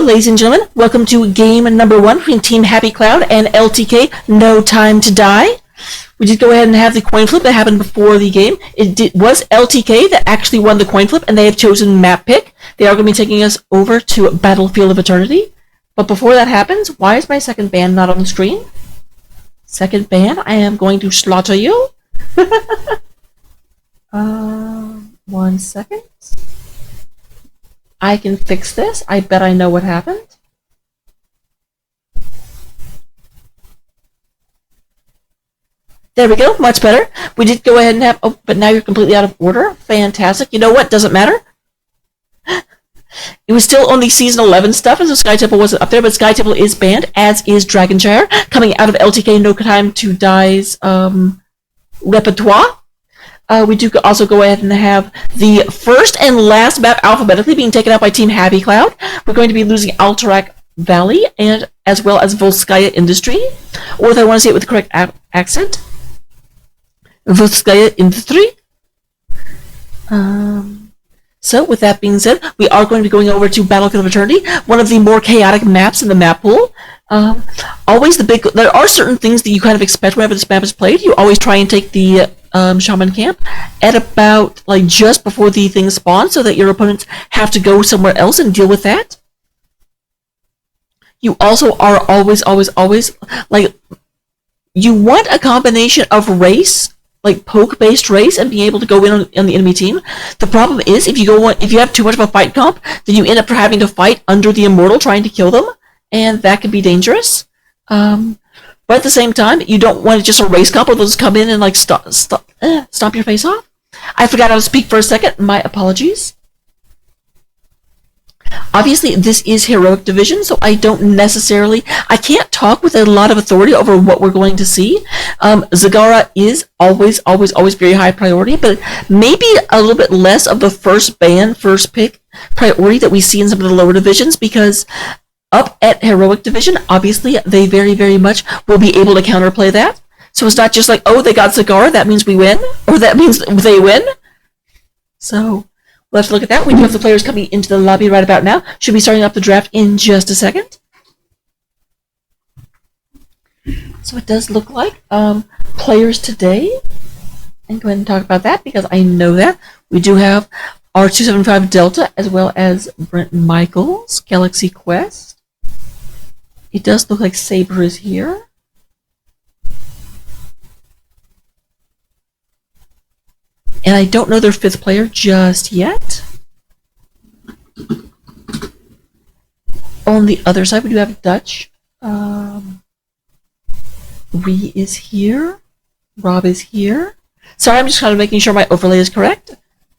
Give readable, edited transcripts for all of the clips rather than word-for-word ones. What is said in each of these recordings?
Ladies and gentlemen, welcome to game number 1 between Team Happy Cloud and LTK, No Time to Die. We did go ahead and have the coin flip that happened before the game. Was LTK that actually won the coin flip, and they have chosen map pick. They are going to be taking us over to Battlefield of Eternity. But before that happens, why is my second ban not on the screen? Second ban, I am going to slaughter you. 1 second. I can fix this. I bet I know what happened. There we go. Much better. We did go ahead and have... Oh, but now you're completely out of order. Fantastic. You know what? Doesn't matter. It was still only Season 11 stuff, and so Sky Temple wasn't up there, but Sky Temple is banned, as is Dragonshire, coming out of LTK No Time to Die's repertoire. We do also go ahead and have the first and last map alphabetically being taken out by Team Happy Cloud. We're going to be losing Alterac Valley, and as well as Volskaya Industry, or if I want to say it with the correct accent, Volskaya Industry. So, with that being said, we are going to be going over to Battlefield of Eternity, one of the more chaotic maps in the map pool. Always there are certain things that you kind of expect whenever this map is played. You always try and take the Shaman camp at about, like, just before the thing spawns, so that your opponents have to go somewhere else and deal with that. You also are always, like, you want a combination of race, like poke-based race, and being able to go in on the enemy team. The problem is, if you have too much of a fight comp, then you end up having to fight under the Immortal trying to kill them, and that can be dangerous. But at the same time, you don't want just a race comp where they'll just come in and like stomp your face off. I forgot how to speak for a second. My apologies. Obviously, this is Heroic Division, so I can't talk with a lot of authority over what we're going to see. Zagara is always very high priority, but maybe a little bit less of the first ban, first pick priority that we see in some of the lower divisions, because up at Heroic Division, obviously, they very much will be able to counterplay that. So it's not just like, oh, they got Zagara, that means we win, or that means they win. So we'll have to look at that. We do have the players coming into the lobby right about now. Should be starting up the draft in just a second. So it does look like players today. And go ahead and talk about that, because I know that. We do have R275 Delta, as well as Brent Michaels, Galaxy Quest. It does look like Saber is here. And I don't know their 5th player just yet. On the other side, we do have Dutch. Ree is here. Rob is here. Sorry, I'm just kind of making sure my overlay is correct.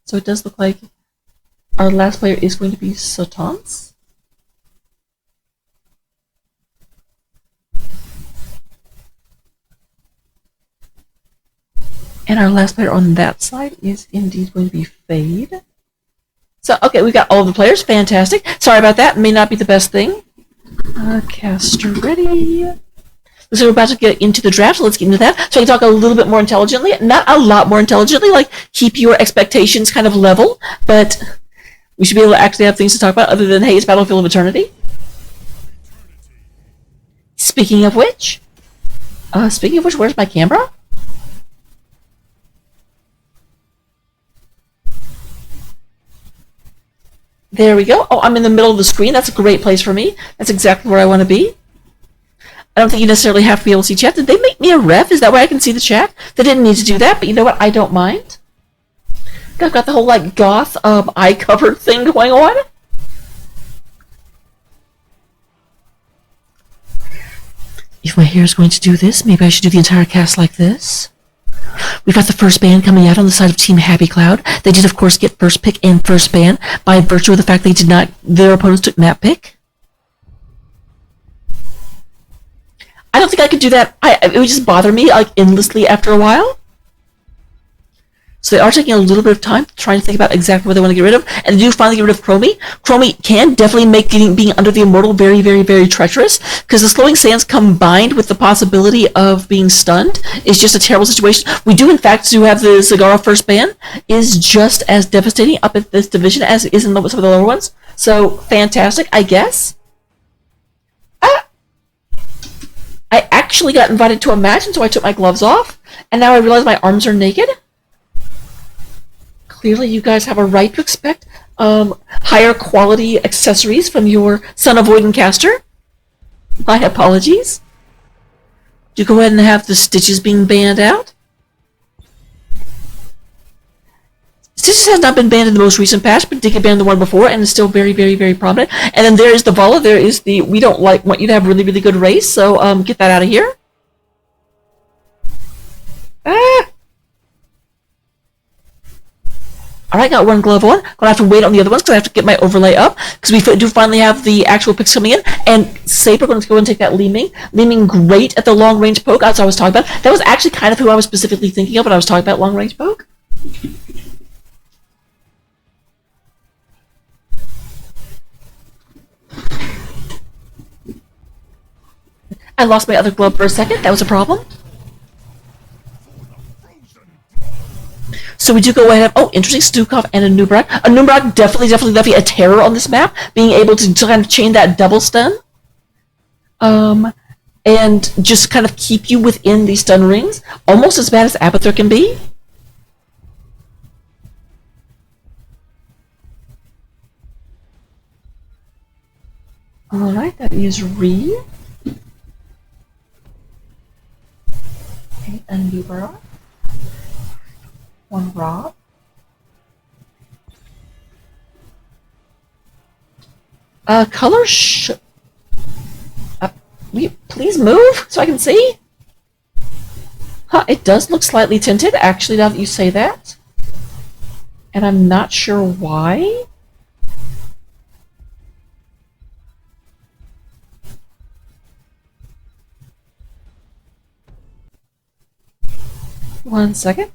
So it does look like our last player is going to be Sotans. And our last player on that side is indeed going to be Fade. So, okay, we've got all of the players. Fantastic. Sorry about that. May not be the best thing. Caster ready. So we're about to get into the draft, so let's get into that. So I can talk a little bit more intelligently. Not a lot more intelligently, like keep your expectations kind of level, but we should be able to actually have things to talk about other than, hey, it's Battlefield of Eternity. Speaking of which, where's my camera? There we go. Oh, I'm in the middle of the screen. That's a great place for me. That's exactly where I want to be. I don't think you necessarily have to be able to see chat. Did they make me a ref? Is that why I can see the chat? They didn't need to do that, but you know what? I don't mind. I've got the whole, like, goth eye cover thing going on. If my hair is going to do this, maybe I should do the entire cast like this. We've got the first ban coming out on the side of Team Happy Cloud. They did, of course, get first pick and first ban by virtue of the fact their opponents took map pick. I don't think I could do that. It would just bother me, like, endlessly after a while. So they are taking a little bit of time trying to think about exactly what they want to get rid of, and they do finally get rid of Chromie. Chromie can definitely make being under the Immortal very treacherous, because the slowing sands combined with the possibility of being stunned is just a terrible situation. We do, in fact, have the Zagara first ban is just as devastating up at this division as it is in some of the lower ones. So, fantastic, I guess. I actually got invited to a match, and so I took my gloves off, and now I realize my arms are naked. Clearly, you guys have a right to expect higher quality accessories from your Sun Avoidant caster. My apologies. Do you go ahead and have the stitches being banned out? Stitches has not been banned in the most recent patch, but did get banned in the one before, and is still very, very, very prominent. And then there is the Vala. There is the we don't want you to have really, really good race, so get that out of here. Ah. Alright, got one glove on. Gonna have to wait on the other ones because I have to get my overlay up. Because we do finally have the actual picks coming in. And Saber going to go and take that Li Ming. Li Ming great at the long range poke, as I was talking about. That was actually kind of who I was specifically thinking of when I was talking about long range poke. I lost my other glove for a second. That was a problem. So we do go ahead and, oh, interesting, Stukov and a Nubarak. A Nubarak definitely a terror on this map, being able to kind of chain that double stun. And just kind of keep you within these stun rings. Almost as bad as Abathur can be. Alright, that is Ree. Okay, a Nubarak. One Rob. Color please move so I can see. Huh, it does look slightly tinted, actually, now that you say that. And I'm not sure why. One second.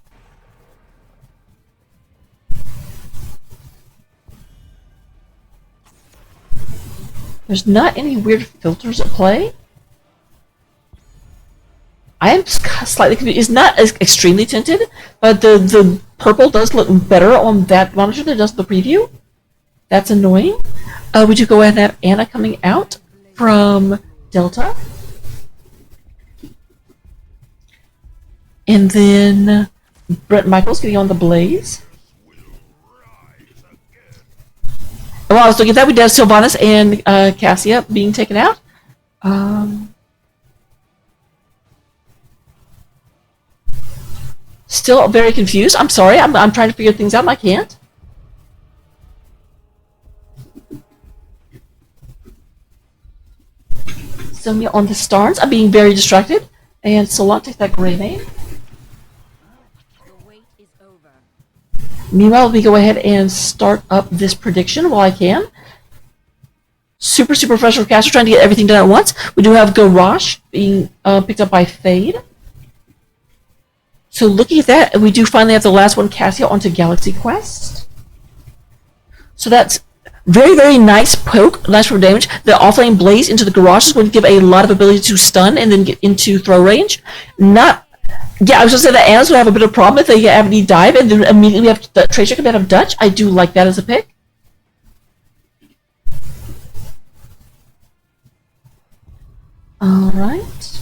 There's not any weird filters at play. I am slightly confused. It's not as extremely tinted, but the purple does look better on that monitor than it does the preview. That's annoying. Would you go ahead and have Anna coming out from Delta? And then Brett Michaels getting on the Blaze. Well, I was looking at that. We did have Sylvanas and Cassia being taken out. Still very confused. I'm sorry. I'm trying to figure things out and I can't. Sonia on the Starns. I'm being very distracted. And Solon takes that gray name. Meanwhile, we go ahead and start up this prediction while I can. Super professional caster trying to get everything done at once. We do have Garrosh being picked up by Fade. So looking at that, we do finally have the last one, Cassia, onto Galaxy Quest. So that's very nice poke, nice for damage. The Offlane Blaze into the Garrosh is going to give a lot of ability to stun and then get into throw range. Yeah, I was going to say that Anna's would have a bit of a problem if they have any dive, and then immediately we have the Tracer command of Dutch. I do like that as a pick. Alright.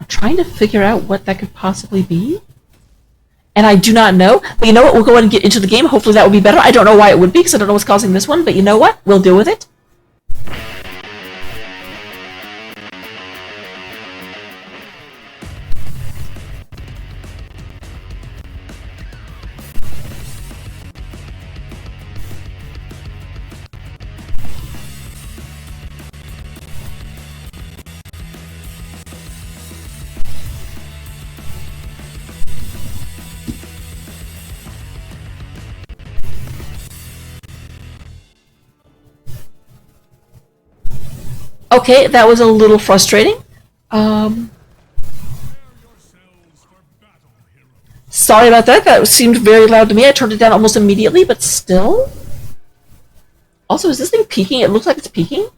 I'm trying to figure out what that could possibly be. And I do not know. But you know what? We'll go ahead and get into the game. Hopefully that will be better. I don't know why it would be, because I don't know what's causing this one. But you know what? We'll deal with it. Okay, that was a little frustrating. Sorry about that. That seemed very loud to me. I turned it down almost immediately, but still. Also, is this thing peaking? It looks like it's peaking.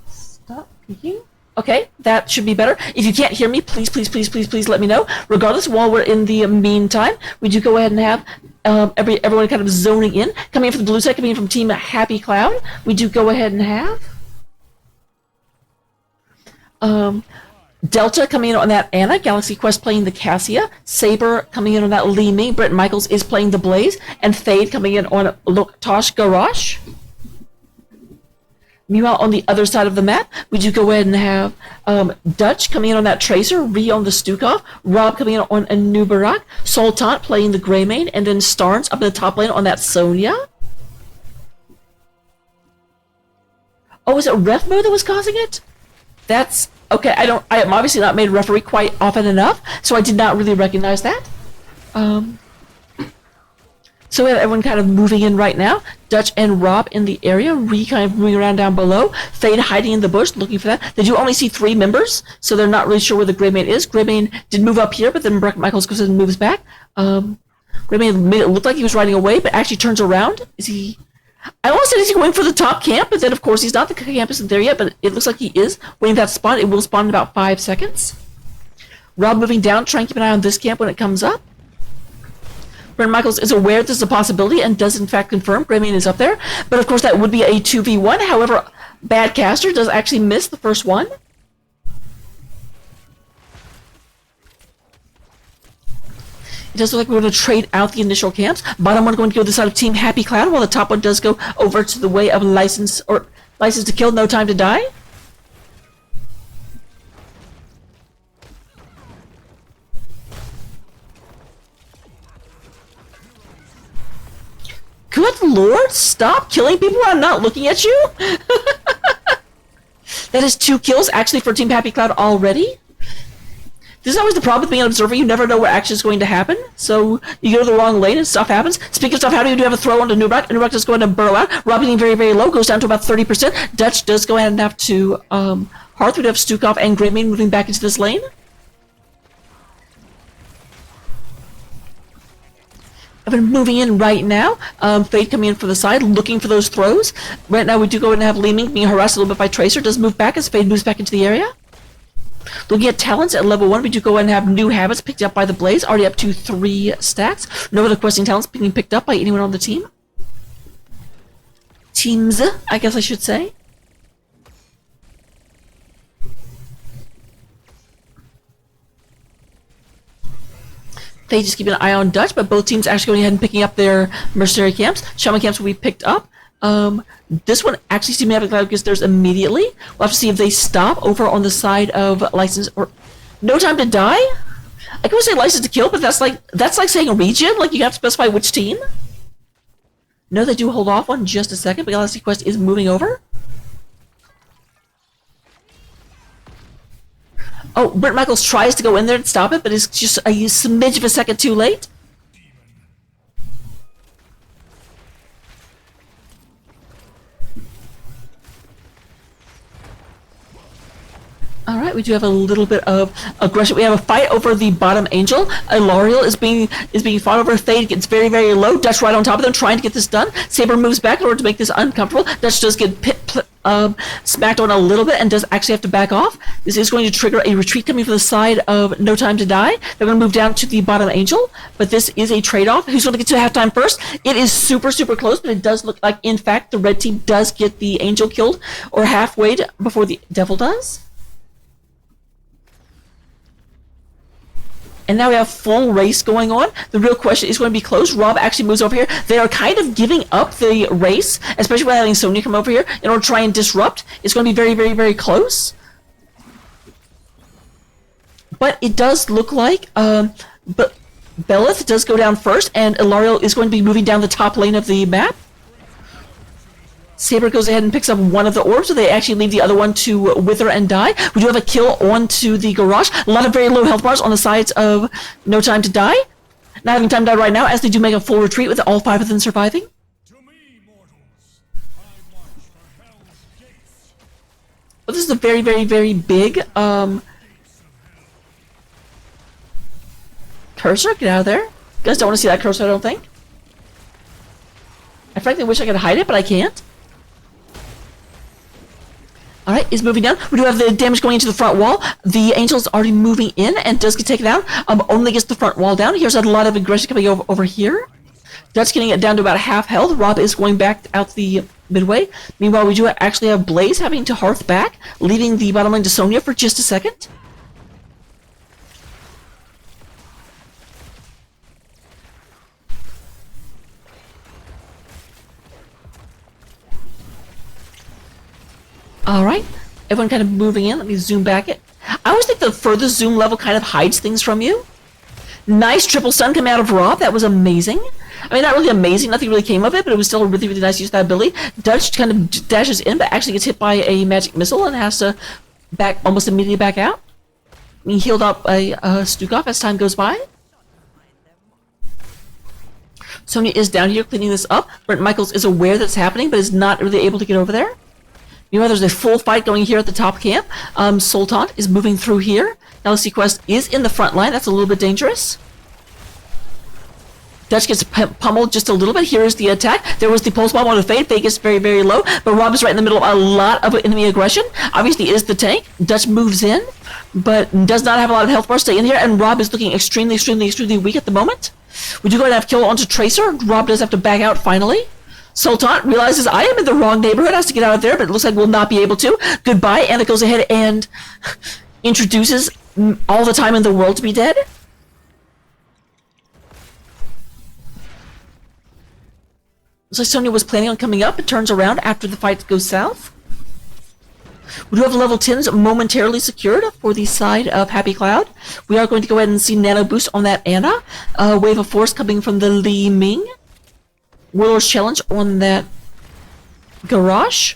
Stop peaking. Okay, that should be better. If you can't hear me, please let me know. Regardless, while we're in the meantime, we do go ahead and have everyone kind of zoning in. Coming in from the blue side, coming in from Team Happy Cloud, we do go ahead and have Delta coming in on that Anna, Galaxy Quest playing the Cassia, Saber coming in on that Li Ming, Brett Michaels is playing the Blaze, and Fade coming in on Loktosh Garrosh. Meanwhile, on the other side of the map, we do go ahead and have Dutch coming in on that Tracer, Ree on the Stukov, Rob coming in on Anubarak, Sultan playing the Greymane, and then Starnes up in the top lane on that Sonya. Oh, is it ref mode that was causing it? That's okay. I am obviously not made referee quite often enough, so I did not really recognize that. So we have everyone kind of moving in right now. Dutch and Rob in the area. Ree kind of moving around down below. Fade hiding in the bush, looking for that. They do only see 3 members, so they're not really sure where the Greymane is. Greymane did move up here, but then Brett Michaels goes and moves back. Greymane made it look like he was riding away, but actually turns around. Is he... I almost said, is he going for the top camp? But then, of course, he's not. The camp isn't there yet, but it looks like he is waiting for that spawn. It will spawn in about 5 seconds. Rob moving down, trying to keep an eye on this camp when it comes up. Brent Michaels is aware this is a possibility and does, in fact, confirm Greymane is up there. But, of course, that would be a 2v1. However, Bad Caster does actually miss the first one. It does look like we're going to trade out the initial camps. Bottom one going to go to the side of Team Happy Cloud, while the top one does go over to the way of License to Kill, No Time to Die. Good lord, stop killing people while I'm not looking at you! That is 2 kills actually for Team Happy Cloud already. This is always the problem with being an observer. You never know what action is going to happen. So you go to the wrong lane and stuff happens. Speaking of stuff, how do you do have a throw onto Nubrak? Nubrak does go ahead and burrow out. Rob getting very, very low, goes down to about 30%. Dutch does go ahead and have to Hearth. We have Stukov and Greymane moving back into this lane. I've been moving in right now. Fade coming in from the side, looking for those throws. Right now we do go ahead and have Li Ming being harassed a little bit by Tracer. Does move back as Fade moves back into the area. Looking at talents at level 1, we do go ahead and have new habits picked up by the Blaze, already up to 3 stacks. No other questing talents being picked up by anyone on the team. Teams, I guess I should say. They just keep an eye on Dutch, but both teams actually going ahead and picking up their mercenary camps. Shaman camps will be picked up. This one actually seems to have a cloud because there's immediately. We'll have to see if they stop over on the side of License or No Time to Die. I can say License to Kill, but that's like saying a region. Like you have to specify which team. No, they do hold off on just a second, but Galaxy Quest is moving over. Oh, Brent Michaels tries to go in there and stop it, but it's just a smidge of a second too late. Alright, we do have a little bit of aggression. We have a fight over the bottom angel. Ilariel is being fought over. Thade gets very, very low. Dutch right on top of them, trying to get this done. Saber moves back in order to make this uncomfortable. Dutch does get smacked on a little bit and does actually have to back off. This is going to trigger a retreat coming from the side of No Time to Die. They're going to move down to the bottom angel, but this is a trade-off. Who's going to get to halftime first? It is super, super close, but it does look like, in fact, the red team does get the angel killed, or halfway before the devil does. And now we have full race going on. The real question is going to be close. Rob actually moves over here. They are kind of giving up the race, especially by having Sonya come over here in order to try and disrupt. It's going to be very, very, very close. But it does look like but Belith does go down first, and Ilariel is going to be moving down the top lane of the map. Saber goes ahead and picks up one of the orbs, so they actually leave the other one to wither and die. We do have a kill onto the garage. A lot of very low health bars on the sides of No Time to Die. Not having time to die right now, as they do make a full retreat with all 5 of them surviving. But this is a very, very, very big cursor. Get out of there. You guys don't want to see that cursor, I don't think. I frankly wish I could hide it, but I can't. Alright, is moving down. We do have the damage going into the front wall. The Angel's already moving in and does get taken down. Only gets the front wall down. Here's a lot of aggression coming over here. Dutch getting it down to about half health. Rob is going back out the midway. Meanwhile, we do actually have Blaze having to hearth back, leaving the bottom lane to Sonya for just a second. Alright, everyone kind of moving in. Let me zoom back it. I always think the further zoom level kind of hides things from you. Nice triple stun coming out of Rob. That was amazing. I mean, not really amazing. Nothing really came of it, but it was still a really, really nice use of that ability. Dutch kind of dashes in, but actually gets hit by a magic missile and has to back almost immediately back out. He healed up a Stukov as time goes by. Sonya is down here cleaning this up. Brent Michaels is aware that's happening, but is not really able to get over there. Meanwhile, there's a full fight going here at the top camp. Sultan is moving through here. Galaxy Quest is in the front line. That's a little bit dangerous. Dutch gets pummeled just a little bit. Here is the attack. There was the pulse bomb on the Fade. Fade gets very, very low, but Rob is right in the middle of a lot of enemy aggression. Obviously, is the tank. Dutch moves in, but does not have a lot of health bar. Stay in here, and Rob is looking extremely, extremely, extremely weak at the moment. We do go ahead and have kill onto Tracer. Rob does have to back out finally. Sultan realizes I am in the wrong neighborhood, has to get out of there, but it looks like we'll not be able to. Goodbye, and it goes ahead and introduces all the time in the world to be dead. Looks like Sonya was planning on coming up. It turns around after the fight goes south. We do have level 10s momentarily secured for the side of Happy Cloud. We are going to go ahead and see Nano Boost on that Ana. Wave of Force coming from the Li Ming. Warlord's Challenge on that Garage.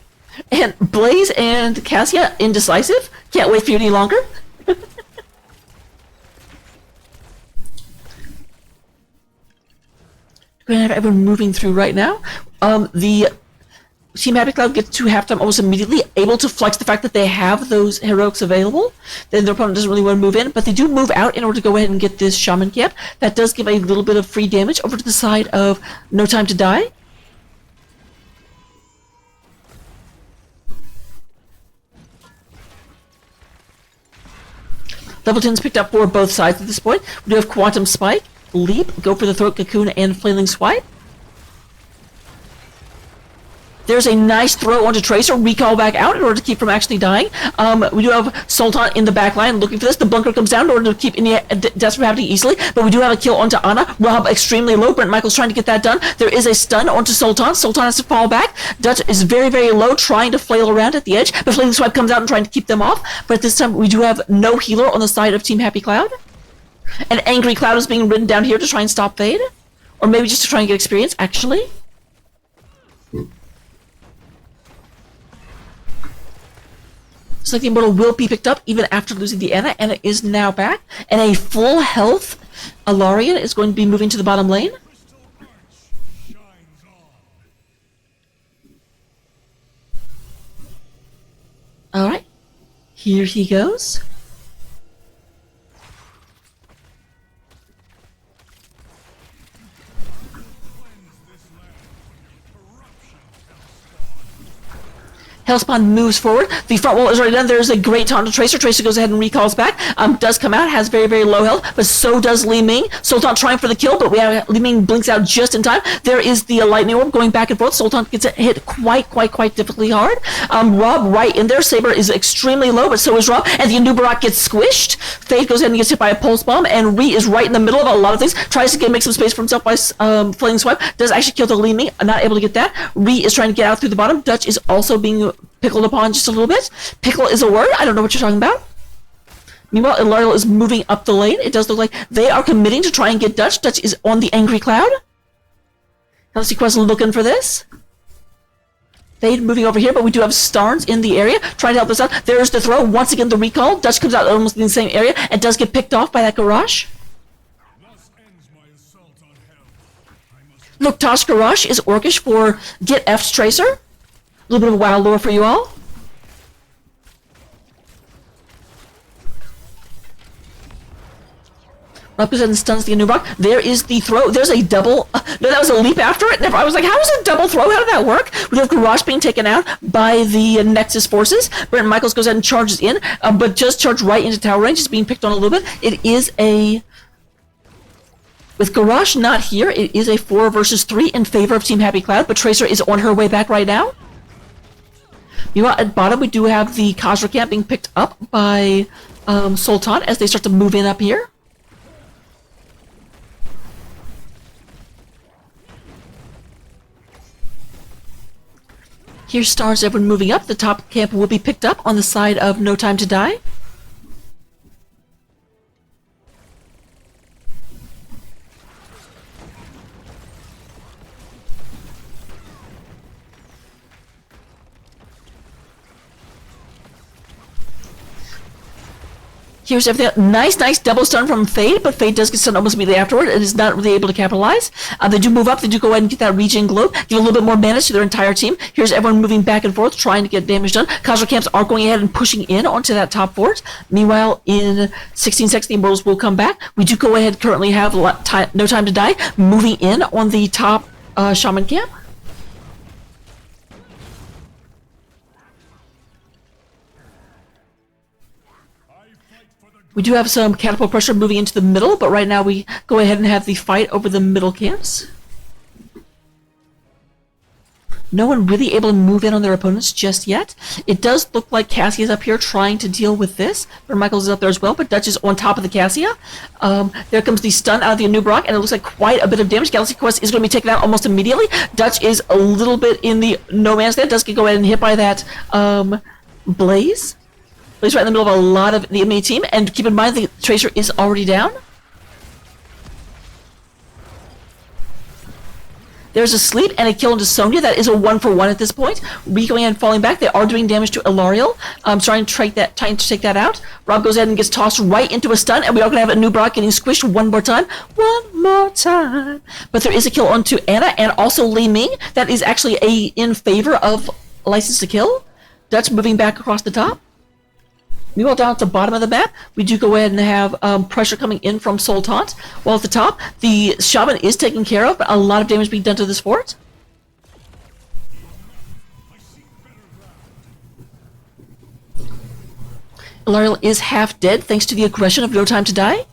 And Blaze and Cassia indecisive. Can't wait for you any longer. We're going to have everyone moving through right now. The Team Happy Cloud gets to halftime almost immediately, able to flex the fact that they have those heroics available. Then their opponent doesn't really want to move in, but they do move out in order to go ahead and get this Shaman camp. That does give a little bit of free damage over to the side of No Time to Die. Level 10's picked up for both sides at this point. We do have Quantum Spike, Leap, go for the Throat Cocoon, and Flailing Swipe. There's a nice throw onto Tracer, recall back out in order to keep from actually dying. We do have Sultan in the back line looking for this. The bunker comes down in order to keep any deaths from happening easily, but we do have a kill onto Ana. Rob extremely low. Brent Michaels trying to get that done. There is a stun onto Sultan. Sultan has to fall back. Dutch is very, very low, trying to flail around at the edge, but Flailing Swipe comes out and trying to keep them off. But at this time, we do have no healer on the side of Team Happy Cloud. An Angry Cloud is being ridden down here to try and stop Fade. Or maybe just to try and get experience, actually. Looks like the Immortal will be picked up even after losing the Ana. Ana is now back. And a full health Alarian is going to be moving to the bottom lane. Alright. Here he goes. Hellspawn moves forward. The front wall is already done. There's a great taunt to Tracer. Tracer goes ahead and recalls back. Does come out. Has very, very low health. But so does Li Ming. Sultan trying for the kill, but we have Li Ming blinks out just in time. There is the lightning orb going back and forth. Sultan gets hit quite difficultly hard. Rob right in there. Saber is extremely low, but so is Rob. And the Anubarak gets squished. Fade goes ahead and gets hit by a pulse bomb. And Ree is right in the middle of a lot of things. Tries to make some space for himself by Flailing Swipe. Does actually kill the Li Ming. Not able to get that. Ree is trying to get out through the bottom. Dutch is also being pickled upon just a little bit. Pickle is a word. I don't know what you're talking about. Meanwhile, Ilariel is moving up the lane. It does look like they are committing to try and get Dutch. Dutch is on the Angry Cloud. Galaxy Quest looking for this. Fade moving over here, but we do have Starnes in the area trying to help us out. There's the throw. Once again, the recall. Dutch comes out almost in the same area and does get picked off by that Garage. Look, Tosh Garage is Orcish for Get F's Tracer. A little bit of wild lore for you all. Rob goes ahead and stuns the Anubarak. There is the throw. There's a double. No, that was a leap after it. Never. I was like, how is it a double throw? How did that work? We have Garage being taken out by the Nexus forces. Brent Michaels goes ahead and charges in, but just charged right into tower range. It's being picked on a little bit. It is a With Garrosh not here, it is a 4 versus 3 in favor of Team Happy Cloud, but Tracer is on her way back right now. Meanwhile, at bottom, we do have the Khazra camp being picked up by Sultan as they start to move in up here. Here's Stars, everyone moving up. The top camp will be picked up on the side of No Time to Die. Here's everything. Nice double stun from Fade, but Fade does get stunned almost immediately afterward and is not really able to capitalize. They do move up. They do go ahead and get that regen globe, give a little bit more mana to their entire team. Here's everyone moving back and forth, trying to get damage done. Khazra camps are going ahead and pushing in onto that top fort. Meanwhile, in 16 seconds, the Immortals will come back. We do go ahead, currently have No Time to Die, moving in on the top Shaman camp. We do have some catapult pressure moving into the middle, but right now we go ahead and have the fight over the middle camps. No one really able to move in on their opponents just yet. It does look like Cassia is up here trying to deal with this. But Michaels is up there as well, but Dutch is on top of the Cassia. There comes the stun out of the Anub'arak, and it looks like quite a bit of damage. Galaxy Quest is going to be taken out almost immediately. Dutch is a little bit in the no man's land. Does get go ahead and hit by that Blaze. Blaze right in the middle of a lot of the enemy team, and keep in mind the Tracer is already down. There's a sleep and a kill into Sonya. That is a 1-for-1 at this point. Ree going and falling back. They are doing damage to Ilariel. Trying to take that out. Rob goes ahead and gets tossed right into a stun, and we are going to have a Anub'arak getting squished one more time. One more time. But there is a kill onto Anna and also Li Ming. That is actually in favor of License to Kill. Dutch moving back across the top. Meanwhile, down at the bottom of the map, we do go ahead and have pressure coming in from Sultan. While at the top, the Shaman is taken care of, but a lot of damage being done to this fort. Ilariel is half dead thanks to the aggression of No Time to Die.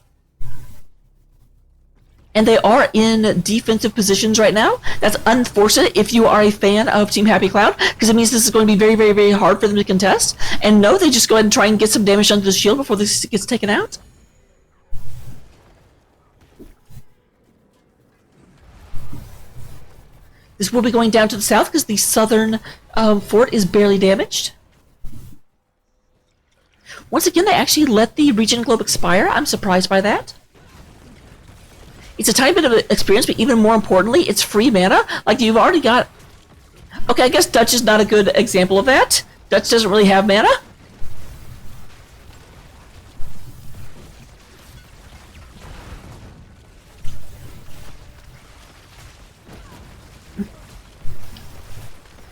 And they are in defensive positions right now. That's unfortunate if you are a fan of Team Happy Cloud, because it means this is going to be very, very, very hard for them to contest. And no, they just go ahead and try and get some damage under the shield before this gets taken out. This will be going down to the south because the southern fort is barely damaged. Once again, they actually let the regen globe expire. I'm surprised by that. It's a tiny bit of experience, but even more importantly, it's free mana. Like, you've already got... Okay, I guess Dutch is not a good example of that. Dutch doesn't really have mana.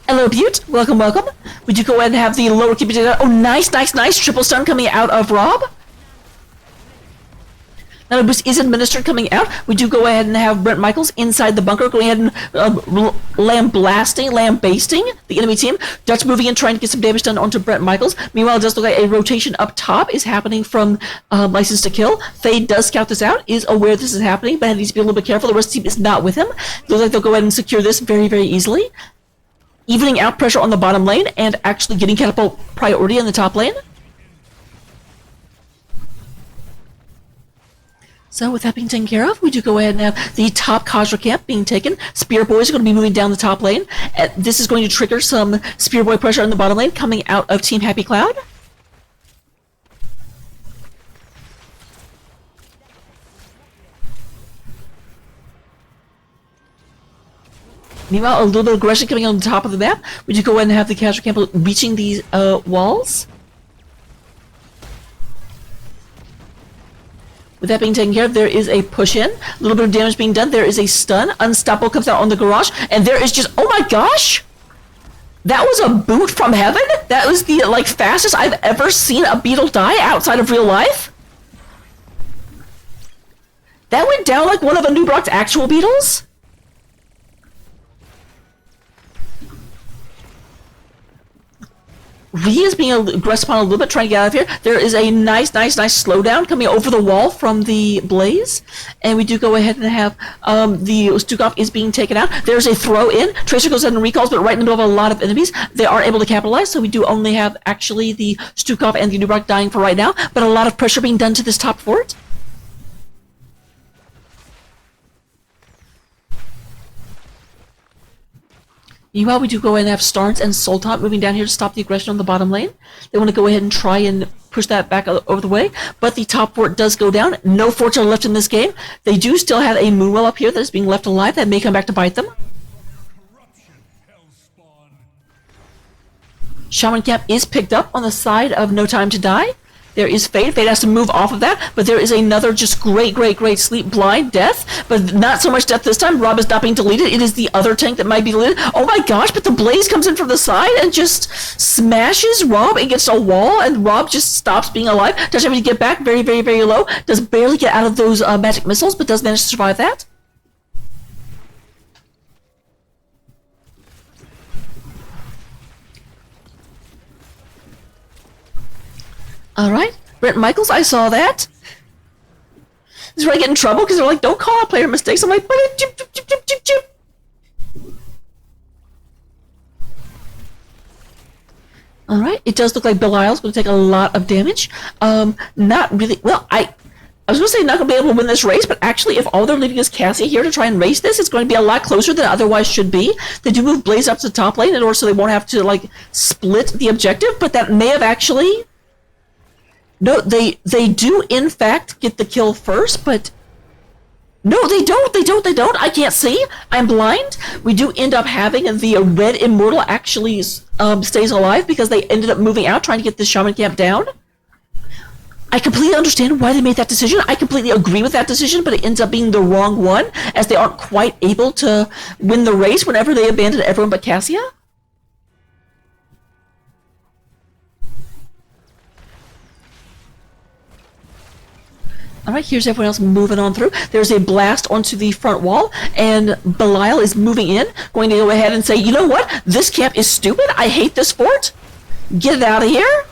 Hello, Butte. Welcome, welcome. Would you go ahead and have the lower keep it? Oh, nice. Triple stun coming out of Rob. Now the boost is administered coming out. We do go ahead and have Brent Michaels inside the bunker, going ahead and lambasting the enemy team. Dutch moving in, trying to get some damage done onto Brent Michaels. Meanwhile, it does look like a rotation up top is happening from License to Kill. Fade does scout this out, is aware this is happening, but needs to be a little bit careful. The rest of the team is not with him. Looks like they'll go ahead and secure this very, very easily. Evening out pressure on the bottom lane and actually getting catapult priority in the top lane. So with that being taken care of, we do go ahead and have the top Khazra camp being taken. Spear Boys are going to be moving down the top lane. This is going to trigger some Spear Boy pressure on the bottom lane coming out of Team Happy Cloud. Meanwhile, a little bit of aggression coming on the top of the map. We do go ahead and have the Khazra camp reaching these walls. With that being taken care of, there is a push-in. A little bit of damage being done. There is a stun. Unstoppable comes out on the garage. And there is just... Oh my gosh! That was a boot from heaven? That was the, fastest I've ever seen a beetle die outside of real life? That went down like one of Anub'arak's actual beetles? Rhea is being aggressive on a little bit, trying to get out of here. There is a nice slowdown coming over the wall from the Blaze. And we do go ahead and have the Stukov is being taken out. There's a throw in. Tracer goes ahead and recalls, but right in the middle of a lot of enemies. They aren't able to capitalize, so we do only have actually the Stukov and the Nubrak dying for right now, but a lot of pressure being done to this top fort. Meanwhile, we do go ahead and have Starnes and Sultan moving down here to stop the aggression on the bottom lane. They want to go ahead and try and push that back over the way, but the top fort does go down. No forts are left in this game. They do still have a Moonwell up here that is being left alive that may come back to bite them. Shaman Camp is picked up on the side of No Time to Die. There is Fade. Fade has to move off of that, but there is another just great sleep blind death, but not so much death this time. Rob is not being deleted. It is the other tank that might be deleted. Oh my gosh, but the Blaze comes in from the side and just smashes Rob against a wall, and Rob just stops being alive. Does have to get back very low. Does barely get out of those magic missiles, but does manage to survive that. Alright, Brent Michaels, I saw that. This is where I get in trouble because they're like, don't call out player mistakes. I'm like, chip, chip, chip, chip, chip, chip. Alright, it does look like Belial's going to take a lot of damage. Not really, well, I was going to say not going to be able to win this race, but actually if all they're leaving is Cassia here to try and race this, it's going to be a lot closer than it otherwise should be. They do move Blaze up to the top lane in order so they won't have to, like, split the objective, but that may have actually... No, they do in fact get the kill first, but no, they don't. I can't see. I'm blind. We do end up having the red immortal actually stays alive because they ended up moving out trying to get this Shaman Camp down. I completely understand why they made that decision. I completely agree with that decision, but it ends up being the wrong one as they aren't quite able to win the race whenever they abandon everyone but Cassia. Alright, here's everyone else moving on through. There's a blast onto the front wall, and Belial is moving in, going to go ahead and say, you know what? This camp is stupid. I hate this fort. Get it out of here.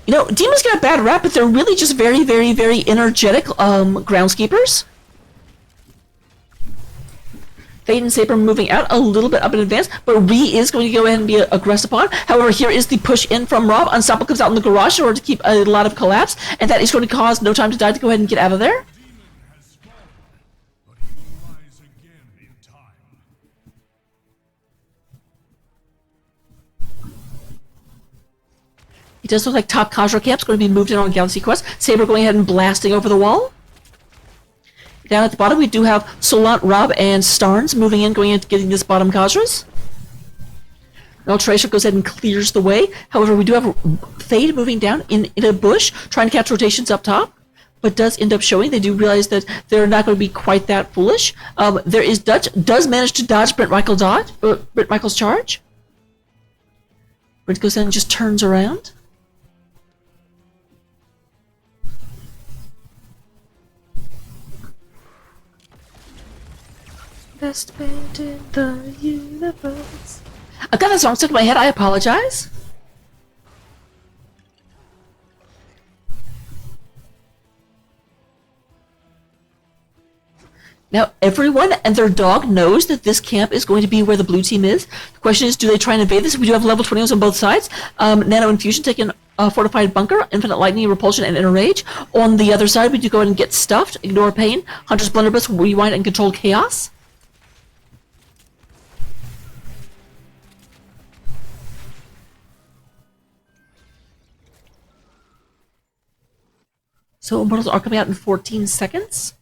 You know, demons get a bad rap, but they're really just very energetic groundskeepers. Fade and Saber moving out a little bit up in advance, but Ree is going to go ahead and be aggressive upon. However, here is the push in from Rob. Unstoppable comes out in the garage in order to keep a lot of collapse, and that is going to cause No Time to Die to go ahead and get out of there. It does look like top Khazra Camp's going to be moved in on Galaxy Quest. Saber going ahead and blasting over the wall. Down at the bottom, we do have Solant, Rob, and Starnes moving in, going into getting this bottom Khazras. Now Tracer goes ahead and clears the way. However, we do have Fade moving down in a bush, trying to catch rotations up top, but does end up showing. They do realize that they're not going to be quite that foolish. There is Dutch, does manage to dodge Brent Michael's charge. Brent goes ahead and just turns around. Best band in the universe. I got that song stuck in my head. I apologize. Now, everyone and their dog knows that this camp is going to be where the blue team is. The question is, do they try and invade this? We do have level 20s on both sides. Nano Infusion taking a Fortified Bunker, Infinite Lightning, Repulsion, and Inner Rage. On the other side, we do go ahead and get Stuffed, Ignore Pain, Hunter's Blunderbuss, Rewind, and Control Chaos. So Immortals are coming out in 14 seconds.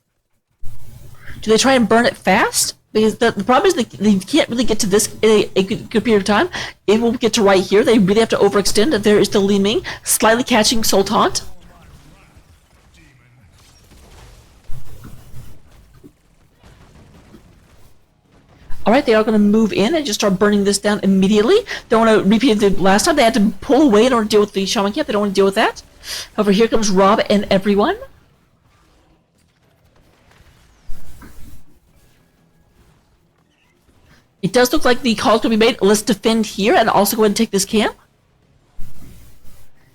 Do they try and burn it fast? Because the problem is they can't really get to this in a good period of time. It will get to right here. They really have to overextend. There is the Li Ming, slightly catching Sultan. Alright, they are going to move in and just start burning this down immediately. They want to repeat the last time. They had to pull away in order to deal with the Shaman Camp. They don't want to deal with that. However, here comes Rob and everyone. It does look like the call could be made. Let's defend here and also go ahead and take this camp.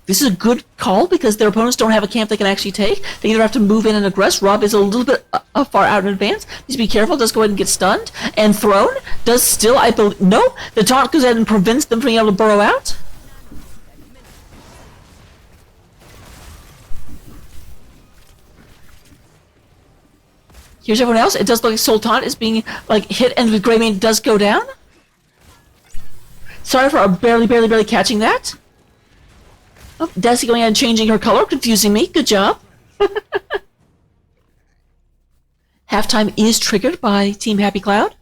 This is a good call because their opponents don't have a camp they can actually take. They either have to move in and aggress. Rob is a little bit far out in advance. Needs to be careful. Does go ahead and get stunned and thrown. Does still, I believe, no. The taunt goes ahead and prevents them from being able to burrow out. Here's everyone else. It does look like Sultan is being like hit, and the Greymane does go down. Sorry for barely catching that. Oh, Desi going ahead and changing her color, confusing me. Good job. Halftime is triggered by Team Happy Cloud.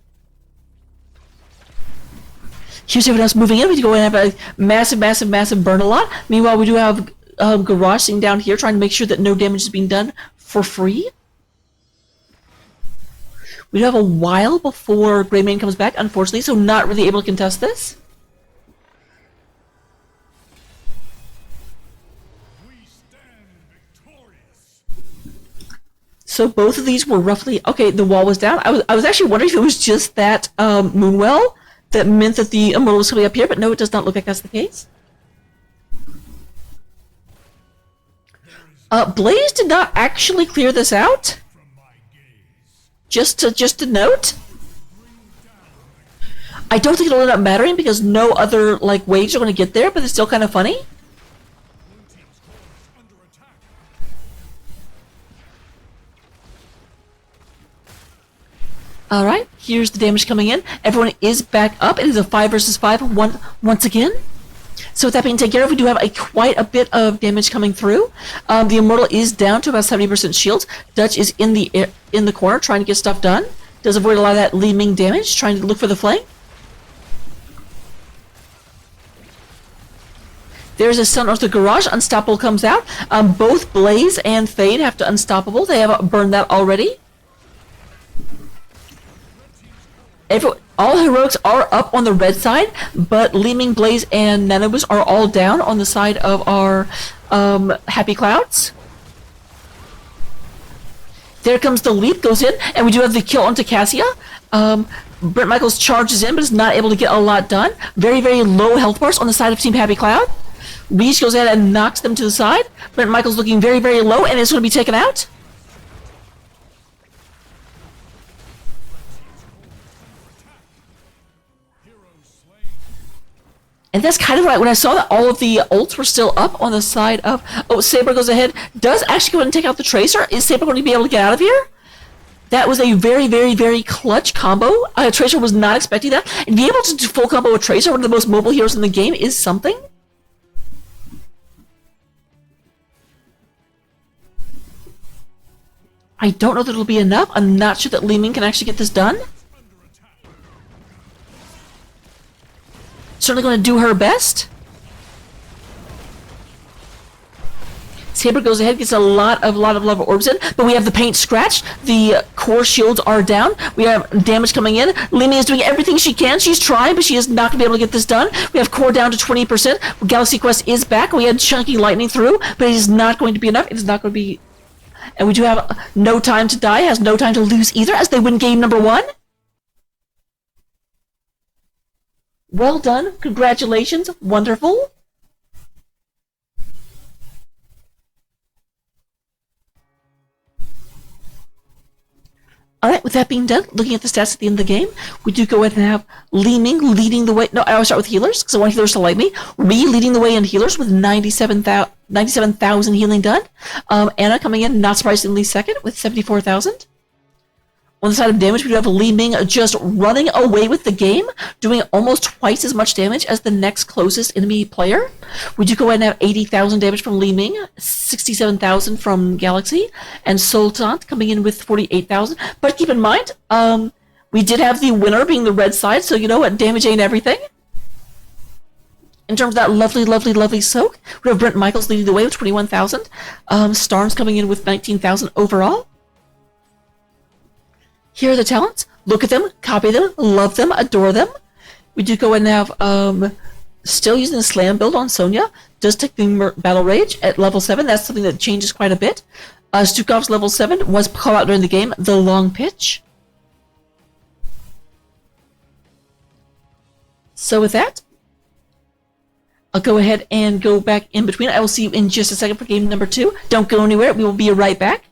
Here's everyone else moving in. We go and have a massive burn a lot. Meanwhile, we do have Garage sitting down here trying to make sure that no damage is being done for free. We do have a while before Greymane comes back, unfortunately, so not really able to contest this. We stand victorious. So both of these were roughly okay. The wall was down. I was actually wondering if it was just that Moonwell that meant that the Immortal was coming up here, but no, it does not look like that's the case. Blaze did not actually clear this out. Just to note, I don't think it'll end up mattering because no other like waves are going to get there, but it's still kind of funny. All right, here's the damage coming in. Everyone is back up. It is a 5 versus 5 once again. So with that being taken care of, we do have quite a bit of damage coming through. The Immortal is down to about 70% shields. Dutch is in the corner trying to get stuff done. Does avoid a lot of that Li Ming damage, trying to look for the flank. There's a stun onto the Garage. Unstoppable comes out. Both Blaze and Fade have to Unstoppable. They have burned that already. All heroics are up on the red side, but Li Ming, Blaze, and Nanoboost are all down on the side of our Happy Clouds. There comes the leap, goes in, and we do have the kill onto Cassia. Brent Michaels charges in, but is not able to get a lot done. Very low health bars on the side of Team Happy Cloud. Reach goes in and knocks them to the side. Brent Michaels looking very low, and it's going to be taken out. And that's kind of right. When I saw that all of the ults were still up on the side of... Oh, Saber goes ahead. Does actually go ahead and take out the Tracer. Is Saber going to be able to get out of here? That was a very clutch combo. Tracer was not expecting that. And be able to do full combo with Tracer, one of the most mobile heroes in the game, is something. I don't know that it'll be enough. I'm not sure that Li Ming can actually get this done. Certainly going to do her best. Saber goes ahead, gets a lot of orbs in, but we have the paint scratched. The core shields are down. We have damage coming in. Li Ming is doing everything she can. She's trying, but she is not going to be able to get this done. We have core down to 20%. Galaxy Quest is back. We had chunky lightning through, but it is not going to be enough. It is not going to be... And we do have no time to die, has no time to lose either, as they win game number 1. Well done. Congratulations. Wonderful. Alright, with that being done, looking at the stats at the end of the game, we do go ahead and have Li Ming leading the way. No, I always start with healers, because I want healers to like me. Ree leading the way in healers with 97,000 healing done. Anna coming in, not surprisingly, second with 74,000. On the side of damage, we do have Li Ming just running away with the game, doing almost twice as much damage as the next closest enemy player. We do go ahead and have 80,000 damage from Li Ming, 67,000 from Galaxy, and Sultan coming in with 48,000. But keep in mind, we did have the winner being the red side, so you know what, damage ain't everything. In terms of that lovely soak, we have Brent Michaels leading the way with 21,000. Starnes coming in with 19,000 overall. Here are the talents. Look at them, copy them, love them, adore them. We do go and have still using the slam build on Sonya. Does take the battle rage at level 7. That's something that changes quite a bit. Stukov's level 7 was called out during the game. The long pitch. So with that, I'll go ahead and go back in between. I will see you in just a second for game number 2. Don't go anywhere. We will be right back.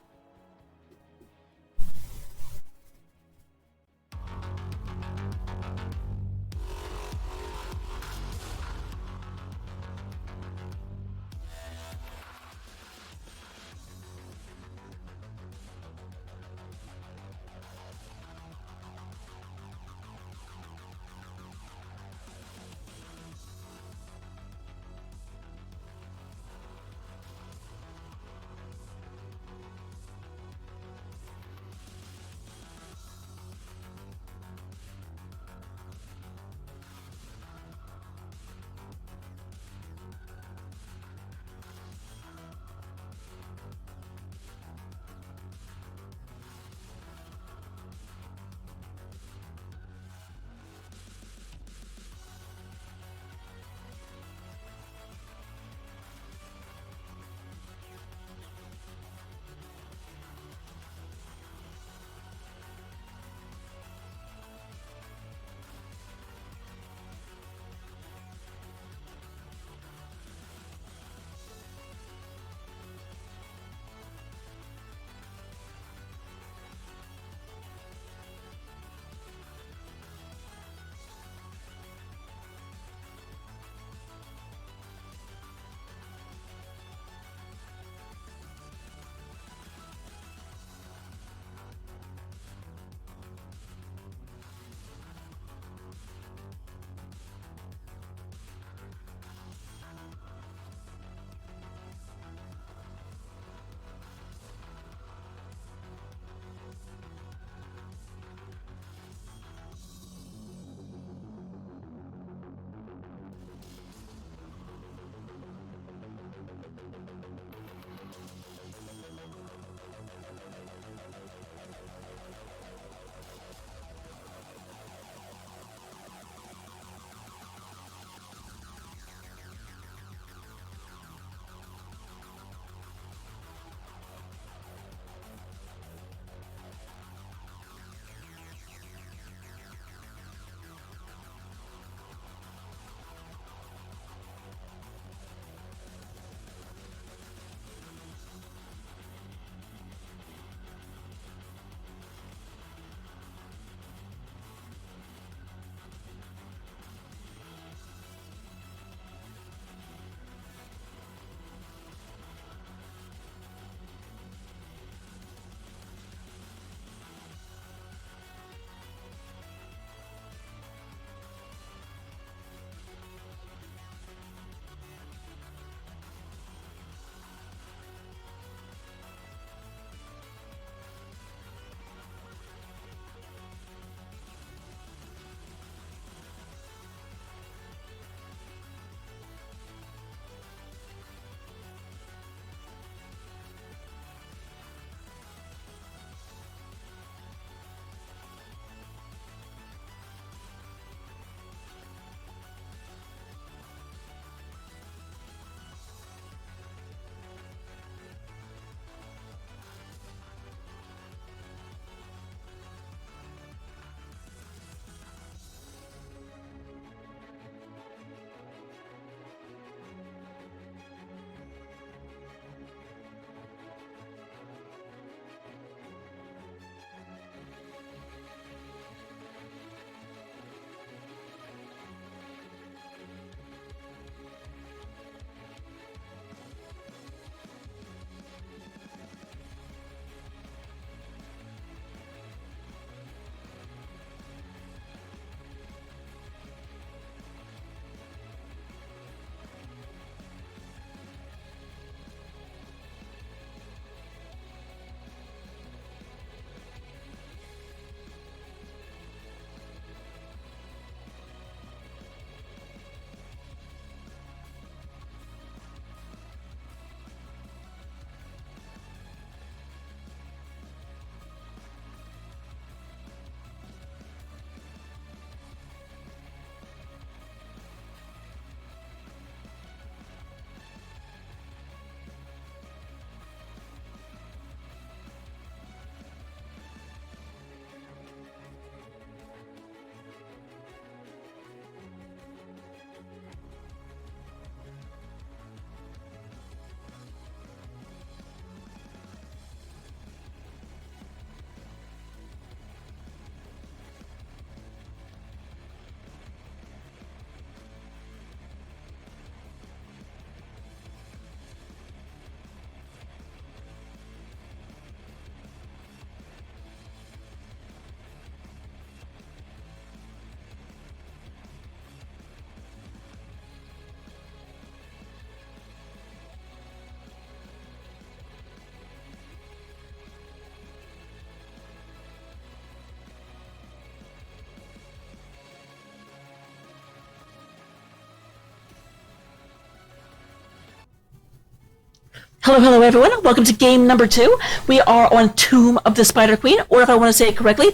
Hello, hello everyone. Welcome to game number 2. We are on Tomb of the Spider Queen, or if I want to say it correctly,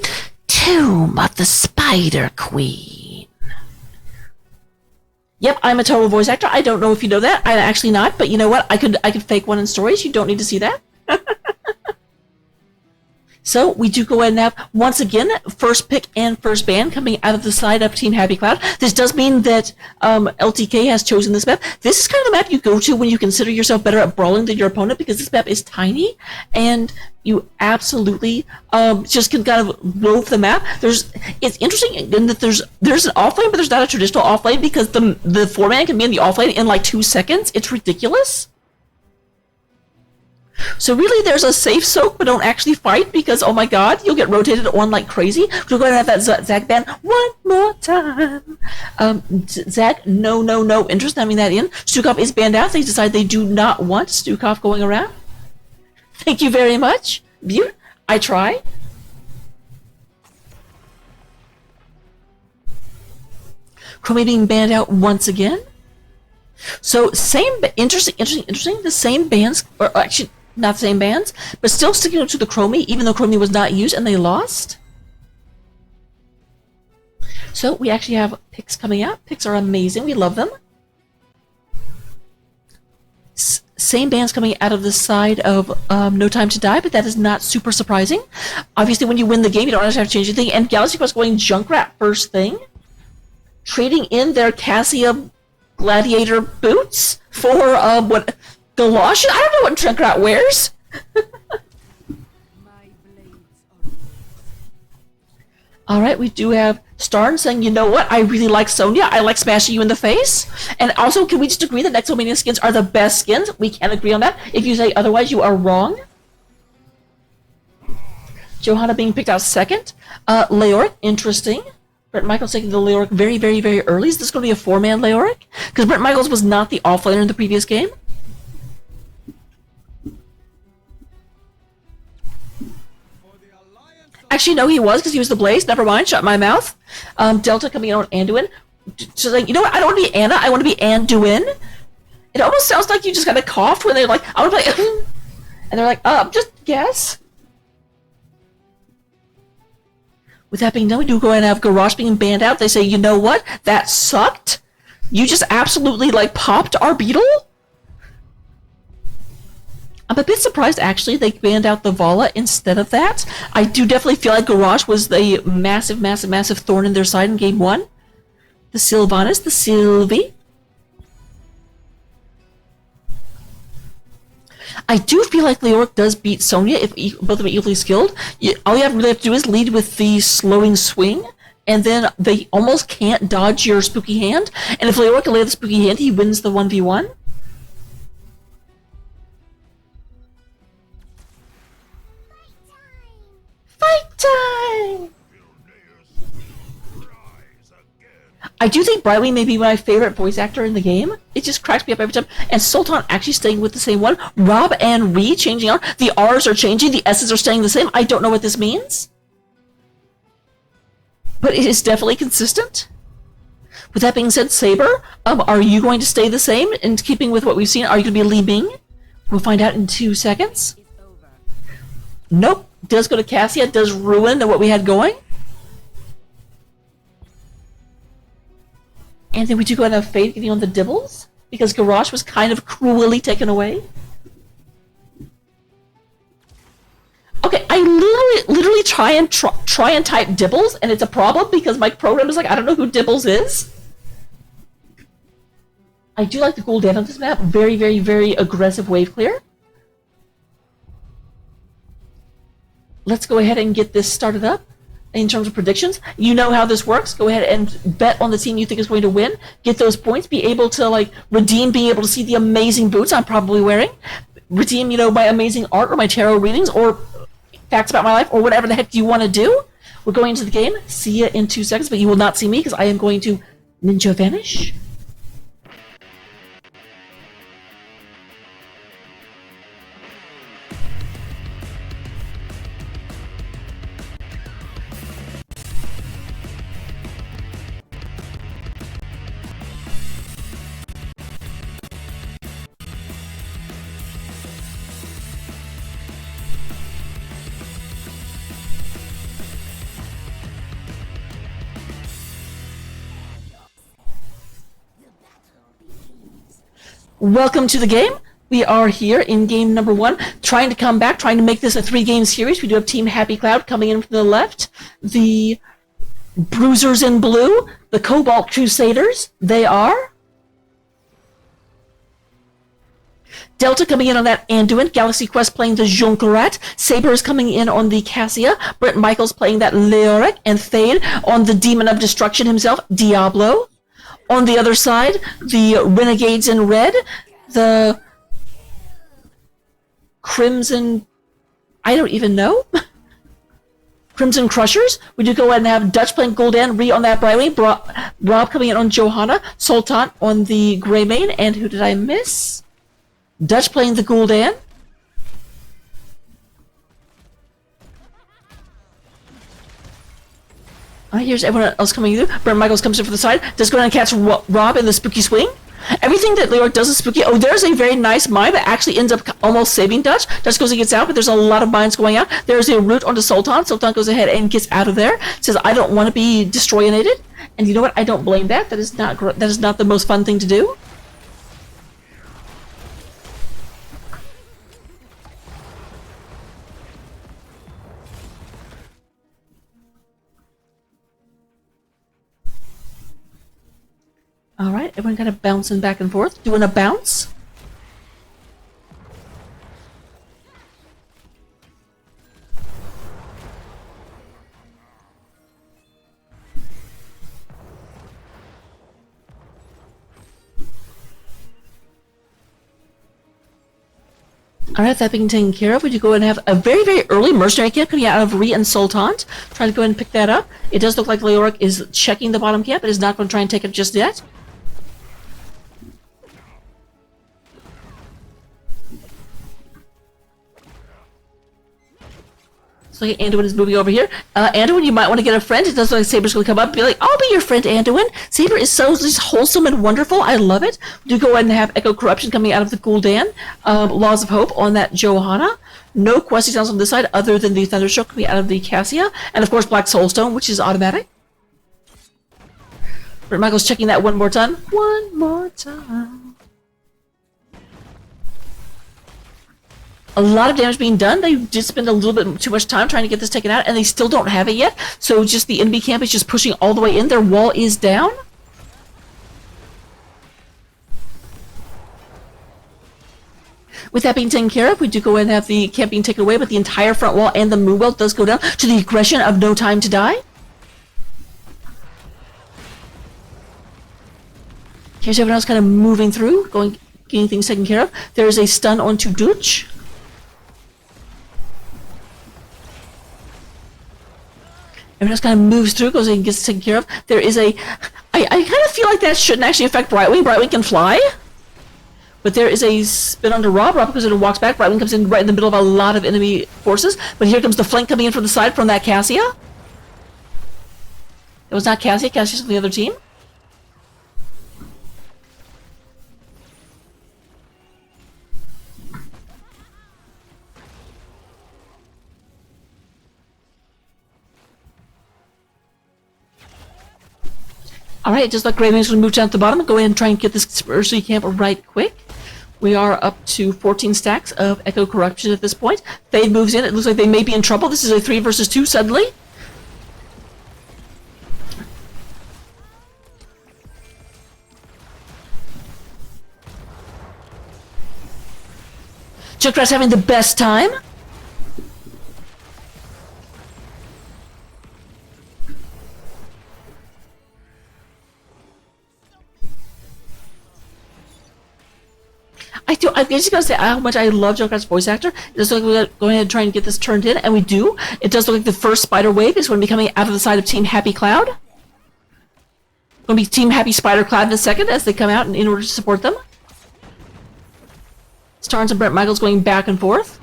Tomb of the Spider Queen. Yep, I'm a total voice actor. I don't know if you know that. I'm actually not, but you know what? I could fake one in stories. You don't need to see that. So we do go ahead and have, once again, first pick and first ban coming out of the side of Team Happy Cloud. This does mean that LTK has chosen this map. This is kind of the map you go to when you consider yourself better at brawling than your opponent, because this map is tiny and you absolutely just can kind of rove the map. It's interesting in that there's an offlane, but there's not a traditional offlane, because the 4-man can be in the offlane in like 2 seconds. It's ridiculous. So really, there's a safe soak, but don't actually fight, because, oh my god, you'll get rotated on like crazy. We're going to have that Zach ban one more time. Zach, no interest in having that in. Stukov is banned out. They decide they do not want Stukov going around. Thank you very much. Butte, I try. Chromie being banned out once again. So, interesting. The same bans, or actually, not the same bands, but still sticking to the Chromie, even though Chromie was not used and they lost. So we actually have picks coming out. Picks are amazing. We love them. Same bands coming out of the side of No Time to Die, but that is not super surprising. Obviously, when you win the game, you don't have to change anything. And Galaxy Quest going Junkrat first thing. Trading in their Cassia Gladiator boots for what? Galoshes? I don't know what Junkrat wears. Alright, we do have Starn saying, you know what, I really like Sonya. I like smashing you in the face. And also, can we just agree that Nexomania skins are the best skins? We can agree on that. If you say otherwise, you are wrong. Johanna being picked out second. Leoric, interesting. Brent Michaels taking the Leoric very, very, very early. Is this going to be a 4-man Leoric? Because Brent Michaels was not the offlaner in the previous game. Actually, no, he was, because he was the Blaze. Never mind, shut my mouth. Delta coming in on Anduin. She's like, you know what, I don't want to be Anna, I want to be Anduin. It almost sounds like you just kind of coughed when they're like, I want to play, and they're like, just guess. With that being done, we do go ahead and have Garrosh being banned out. They say, you know what, that sucked. You just absolutely, like, popped our beetle? I'm a bit surprised, actually, they banned out the Vala instead of that. I do definitely feel like Garrosh was the massive thorn in their side in Game 1. The Sylvanas, the Sylvie. I do feel like Leoric does beat Sonya if both of them are equally skilled. All you really have to do is lead with the slowing swing, and then they almost can't dodge your spooky hand. And if Leoric can lay the spooky hand, he wins the 1v1. Fight time! I do think Brightwing may be my favorite voice actor in the game. It just cracks me up every time. And Sultan actually staying with the same one. Rob and Ree changing out. The R's are changing. The S's are staying the same. I don't know what this means. But it is definitely consistent. With that being said, Saber, are you going to stay the same in keeping with what we've seen? Are you going to be Li Ming? We'll find out in 2 seconds. Nope. Does go to Cassia. Does ruin what we had going. And then we do go ahead and have Fade getting on the Dibbles, because Garrosh was kind of cruelly taken away. Okay, I literally try and type Dibbles, and it's a problem because my program is like, I don't know who Dibbles is. I do like the cooldown on this map. Very, very, very aggressive wave clear. Let's go ahead and get this started up. In terms of predictions, you know how this works. Go ahead and bet on the team you think is going to win. Get those points. Be able to, like, redeem being able to see the amazing boots I'm probably wearing. Redeem, you know, my amazing art or my tarot readings or facts about my life or whatever the heck you want to do. We're going into the game. See you in 2 seconds, but you will not see me because I am going to ninja vanish. Welcome to the game. We are here in game number 1, trying to come back, trying to make this a 3-game series. We do have Team Happy Cloud coming in from the left. The Bruisers in blue, the Cobalt Crusaders, they are. Delta coming in on that Anduin, Galaxy Quest playing the Jonkarat, Saber is coming in on the Cassia, Brett Michaels playing that Leoric, and Thade on the Demon of Destruction himself, Diablo. On the other side, the Renegades in red, the Crimson... I don't even know. Crimson Crushers. We do go ahead and have Dutch playing Gul'dan, Ree on that Brightwing, Rob coming in on Johanna, Sultan on the Greymane, and who did I miss? Dutch playing the Gul'dan. Alright, here's everyone else coming through. Brent Michaels comes in for the side. Does go ahead and catch Rob in the Spooky Swing. Everything that Leoric does is spooky. Oh, there's a very nice mine that actually ends up almost saving Dutch. Dutch goes and gets out, but there's a lot of mines going out. There's a route onto Sultan. Sultan goes ahead and gets out of there. Says, I don't want to be destroyinated. And you know what? I don't blame that. That is not the most fun thing to do. Alright, everyone kind of bouncing back and forth. Doing a bounce. Alright, that being taken care of, we do go ahead and have a very, very early mercenary camp coming out of Ree and Sultan. Trying to go ahead and pick that up. It does look like Leoric is checking the bottom camp, but is not going to try and take it just yet. So Anduin is moving over here. Anduin, you might want to get a friend. It does look like Saber's going to come up and be like, I'll be your friend, Anduin. Saber is so just wholesome and wonderful. I love it. We do go ahead and have Echo Corruption coming out of the Gul'dan. Laws of Hope on that Johanna. No questy sounds on this side other than the Thunderstroke coming out of the Cassia. And of course Black Soulstone, which is automatic. Brett Michaels checking that one more time. One more time. A lot of damage being done. They did spend a little bit too much time trying to get this taken out, and they still don't have it yet. So just the enemy camp is just pushing all the way in. Their wall is down. With that being taken care of, we do go ahead and have the camp being taken away, but the entire front wall and the moonwell does go down to the aggression of No Time to Die. Here's everyone else kind of moving through, getting things taken care of. There is a stun onto Dutch. Everyone else kind of moves through, goes in and gets taken care of. There is a... I kind of feel like that shouldn't actually affect Brightwing. Brightwing can fly. But there is a spin onto Rob. Rob goes in and walks back. Brightwing comes in right in the middle of a lot of enemy forces. But here comes the flank coming in from the side from that Cassia. It was not Cassia. Cassia's from the other team. Alright, just like Greymane's going to move down to the bottom and go ahead and try and get this Mercy camp right quick. We are up to 14 stacks of Echo Corruption at this point. Thade moves in. It looks like they may be in trouble. This is a 3 versus 2 suddenly. Junkrat's having the best time. I'm just going to say how much I love Junkrat's voice actor. It does look like we're going to try and get this turned in, and we do. It does look like the first spider wave is going to be coming out of the side of Team Happy Cloud. Going to be Team Happy Spider Cloud in a second as they come out in order to support them. Starnes and Brett Michaels going back and forth.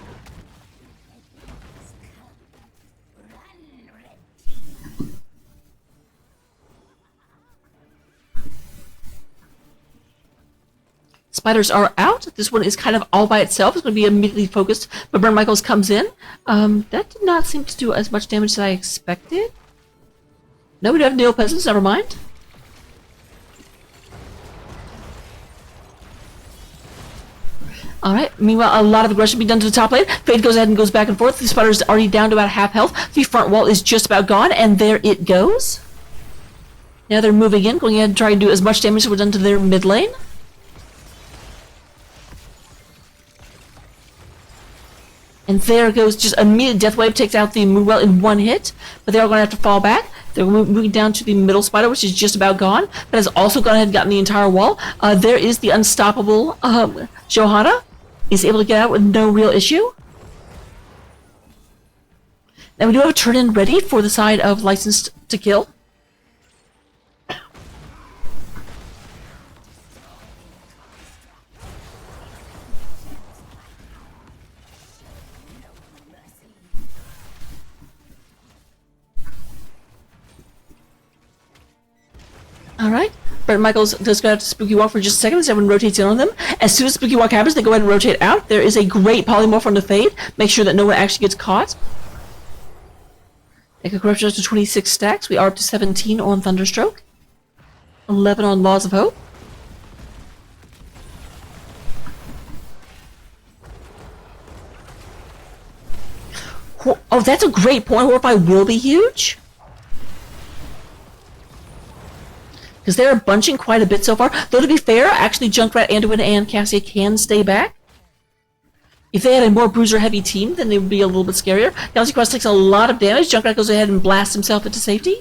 Spiders are out. This one is kind of all by itself. It's going to be immediately focused, but Brent Michaels comes in. That did not seem to do as much damage as I expected. No, we don't have Neo Peasants, never mind. Alright, meanwhile, a lot of aggression being done to the top lane. Fade goes ahead and goes back and forth. The Spider's already down to about half health. The front wall is just about gone, and there it goes. Now they're moving in, going ahead and trying to do as much damage as we're done to their mid lane. And there goes just immediate death wave, takes out the Moonwell in one hit, but they're going to have to fall back. They're moving down to the middle Spider, which is just about gone, but has also gone ahead and gotten the entire wall. There is the unstoppable Johanna, is able to get out with no real issue. Now we do have a turn-in ready for the side of Licensed to Kill. Alright, Brett Michaels does go out to Spooky Walk for just a second as everyone rotates in on them. As soon as Spooky Walk happens, they go ahead and rotate out. There is a great polymorph on the Fade. Make sure that no one actually gets caught. Make a corruption to 26 stacks. We are up to 17 on Thunderstroke. 11 on Laws of Hope. Oh, that's a great point. Horrify will be huge. Because they're bunching quite a bit so far. Though to be fair, actually Junkrat, Anduin, and Cassia can stay back. If they had a more bruiser-heavy team, then they would be a little bit scarier. Galaxy Cross takes a lot of damage. Junkrat goes ahead and blasts himself into safety.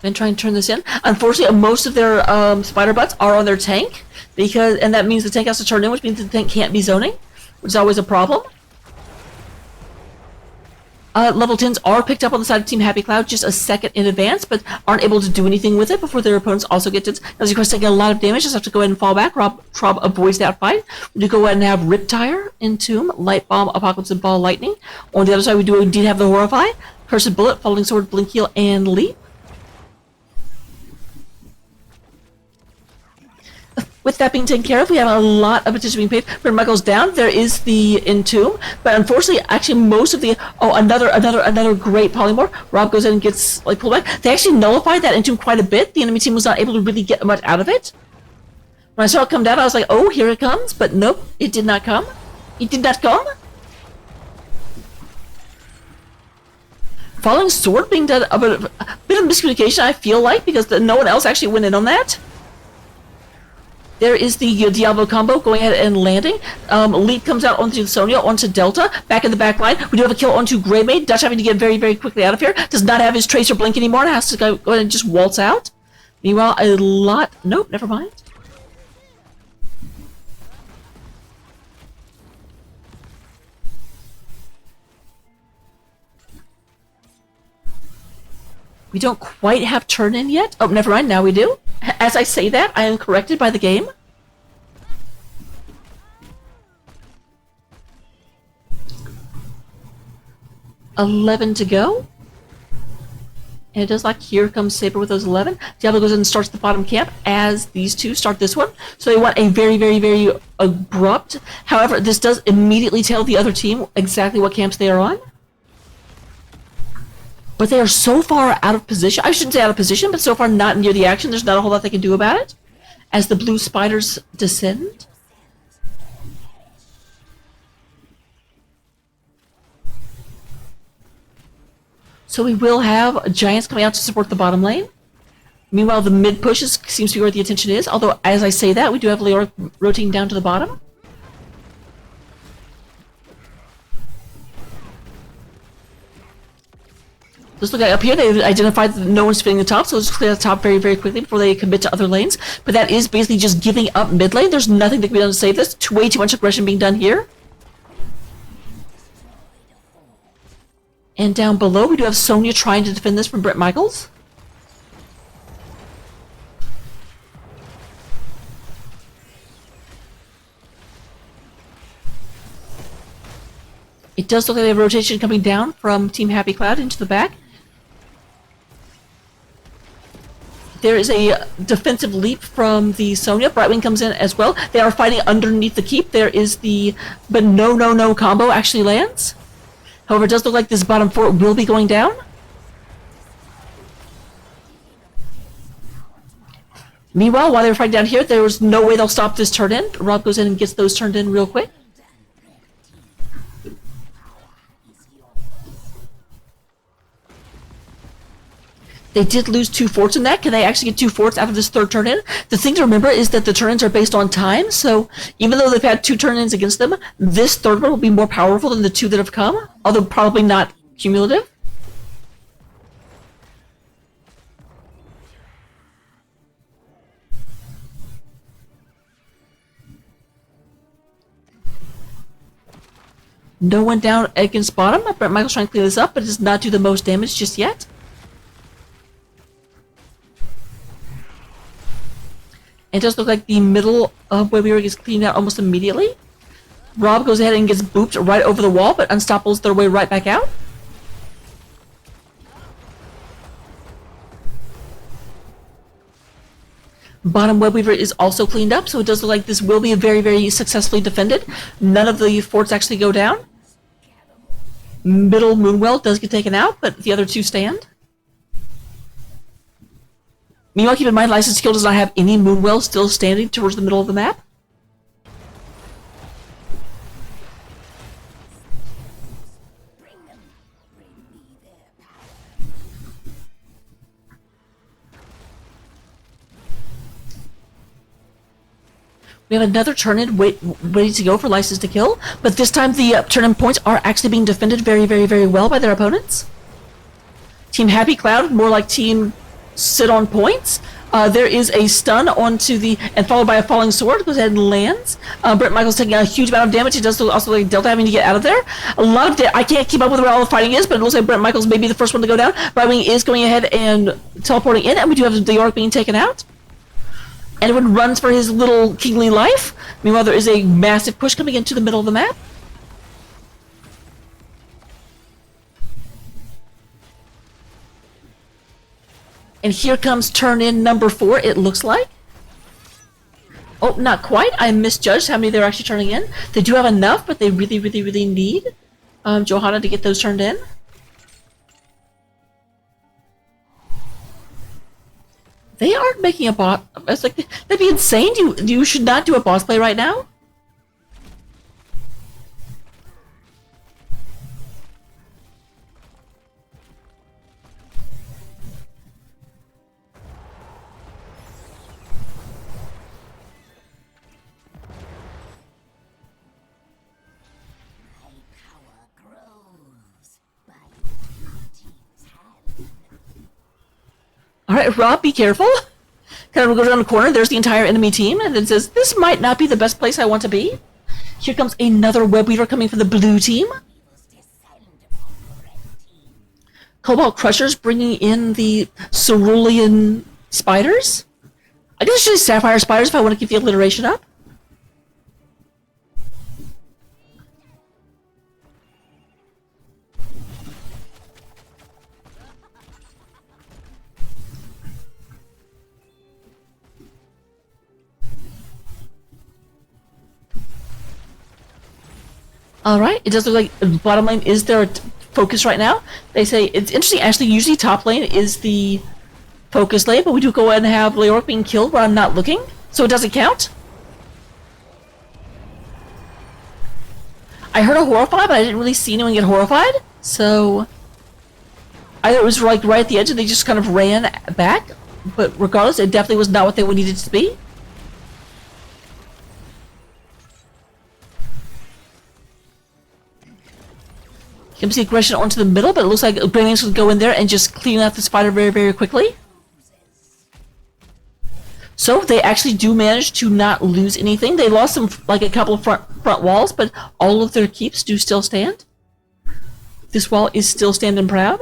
And try and turn this in. Unfortunately, most of their spider butts are on their tank, and that means the tank has to turn in, which means the tank can't be zoning, which is always a problem. Level 10s are picked up on the side of Team Happy Cloud just a second in advance, but aren't able to do anything with it before their opponents also get to. As you can taking a lot of damage, just have to go ahead and fall back. Trob avoids that fight. We do go ahead and have Riptire, Entomb, Light Bomb, Apocalypse, and Ball Lightning. On the other side, we do indeed have the Horrify, Cursed Bullet, Falling Sword, Blink Heal, and Leap. With that being taken care of, we have a lot of attention being paid. Brett Michaels down. There is the Entomb, but unfortunately, actually, most of the another great polymorph. Rob goes in and gets pulled back. They actually nullified that Entomb quite a bit. The enemy team was not able to really get much out of it. When I saw it come down, I was like, "Oh, here it comes!" But nope, it did not come. It did not come. Falling Sword being done a bit of miscommunication, I feel like, because no one else actually went in on that. There is the Diablo combo going ahead and landing. Leap comes out onto Sonya, onto Delta, back in the back line. We do have a kill onto Greymane. Dutch having to get very, very quickly out of here. Does not have his Tracer Blink anymore and has to go ahead and just waltz out. Meanwhile, a lot... Nope, never mind. We don't quite have turn-in yet. Oh, never mind, now we do. As I say that, I am corrected by the game. $11 to go. And it does like here comes Saber with those 11. Diablo goes in and starts the bottom camp as these two start this one. So they want a very, very, very abrupt. However, this does immediately tell the other team exactly what camps they are on. But they are so far out of position. I shouldn't say out of position, but so far not near the action. There's not a whole lot they can do about it. As the blue spiders descend. So we will have Giants coming out to support the bottom lane. Meanwhile, the mid push seems to be where the attention is. Although, as I say that, we do have Leora rotating down to the bottom. Let's look at up here. They identified that no one's fitting the top, so let's clear the top very, very quickly before they commit to other lanes. But that is basically just giving up mid lane. There's nothing that can be done to save this. Way too much aggression being done here. And down below, we do have Sonya trying to defend this from Brett Michaels. It does look like they have rotation coming down from Team Happy Cloud into the back. There is a defensive leap from the Sonya. Brightwing comes in as well. They are fighting underneath the keep. There is the... But no combo actually lands. However, it does look like this bottom fort will be going down. Meanwhile, while they were fighting down here, there was no way they'll stop this turn in. Rob goes in and gets those turned in real quick. They did lose 2 forts in that. Can they actually get 2 forts after this third turn-in? The thing to remember is that the turn-ins are based on time, so even though they've had 2 turn-ins against them, this third one will be more powerful than the 2 that have come, although probably not cumulative. No one down against bottom. Brent Michael's trying to clear this up, but it does not do the most damage just yet. It does look like the middle of where we were gets cleaned out almost immediately. Rob goes ahead and gets booped right over the wall, but Unstoppables their way right back out. Bottom Web Weaver is also cleaned up, so it does look like this will be very, very successfully defended. None of the forts actually go down. Middle Moonwell does get taken out, but the other 2 stand. Meanwhile, keep in mind, Licensed Kill does not have any Moonwell still standing towards the middle of the map. We have another turn-in ready to go for License to Kill, but this time the turn-in points are actually being defended very, very, very well by their opponents. Team Happy Cloud, more like Team Sit on Points. There is a stun onto the, and followed by a falling sword, goes ahead and lands. Brent Michael's taking a huge amount of damage. He does also like Delta having to get out of there. A lot of I can't keep up with where all the fighting is, but it looks like Brent Michael's may be the first one to go down. Brightwing is going ahead and teleporting in, and we do have the York being taken out. Edwin runs for his little kingly life. Meanwhile, there is a massive push coming into the middle of the map. And here comes turn-in number 4, it looks like. Oh, not quite. I misjudged how many they're actually turning in. They do have enough, but they really, really, really need Johanna to get those turned in. They aren't making a boss. It's like, that'd be insane. You should not do a boss play right now. Alright, Rob, be careful. Kind of goes around the corner, there's the entire enemy team, and then says, this might not be the best place I want to be. Here comes another Web Weaver coming from the blue team. Cobalt Crushers bringing in the Cerulean Spiders. I guess I should say Sapphire Spiders if I want to keep the alliteration up. Alright, it does look like bottom lane is their focus right now. They say, it's interesting, actually, usually top lane is the focus lane, but we do go ahead and have Leoric being killed where I'm not looking, so it doesn't count. I heard a horrified, but I didn't really see anyone get horrified, so either it was like right at the edge and they just kind of ran back, but regardless, it definitely was not what they needed to be. You can see aggression onto the middle, but it looks like Brandon's going to go in there and just clean out the spider very, very quickly. So they actually do manage to not lose anything. They lost some, like a couple of front walls, but all of their keeps do still stand. This wall is still standing proud.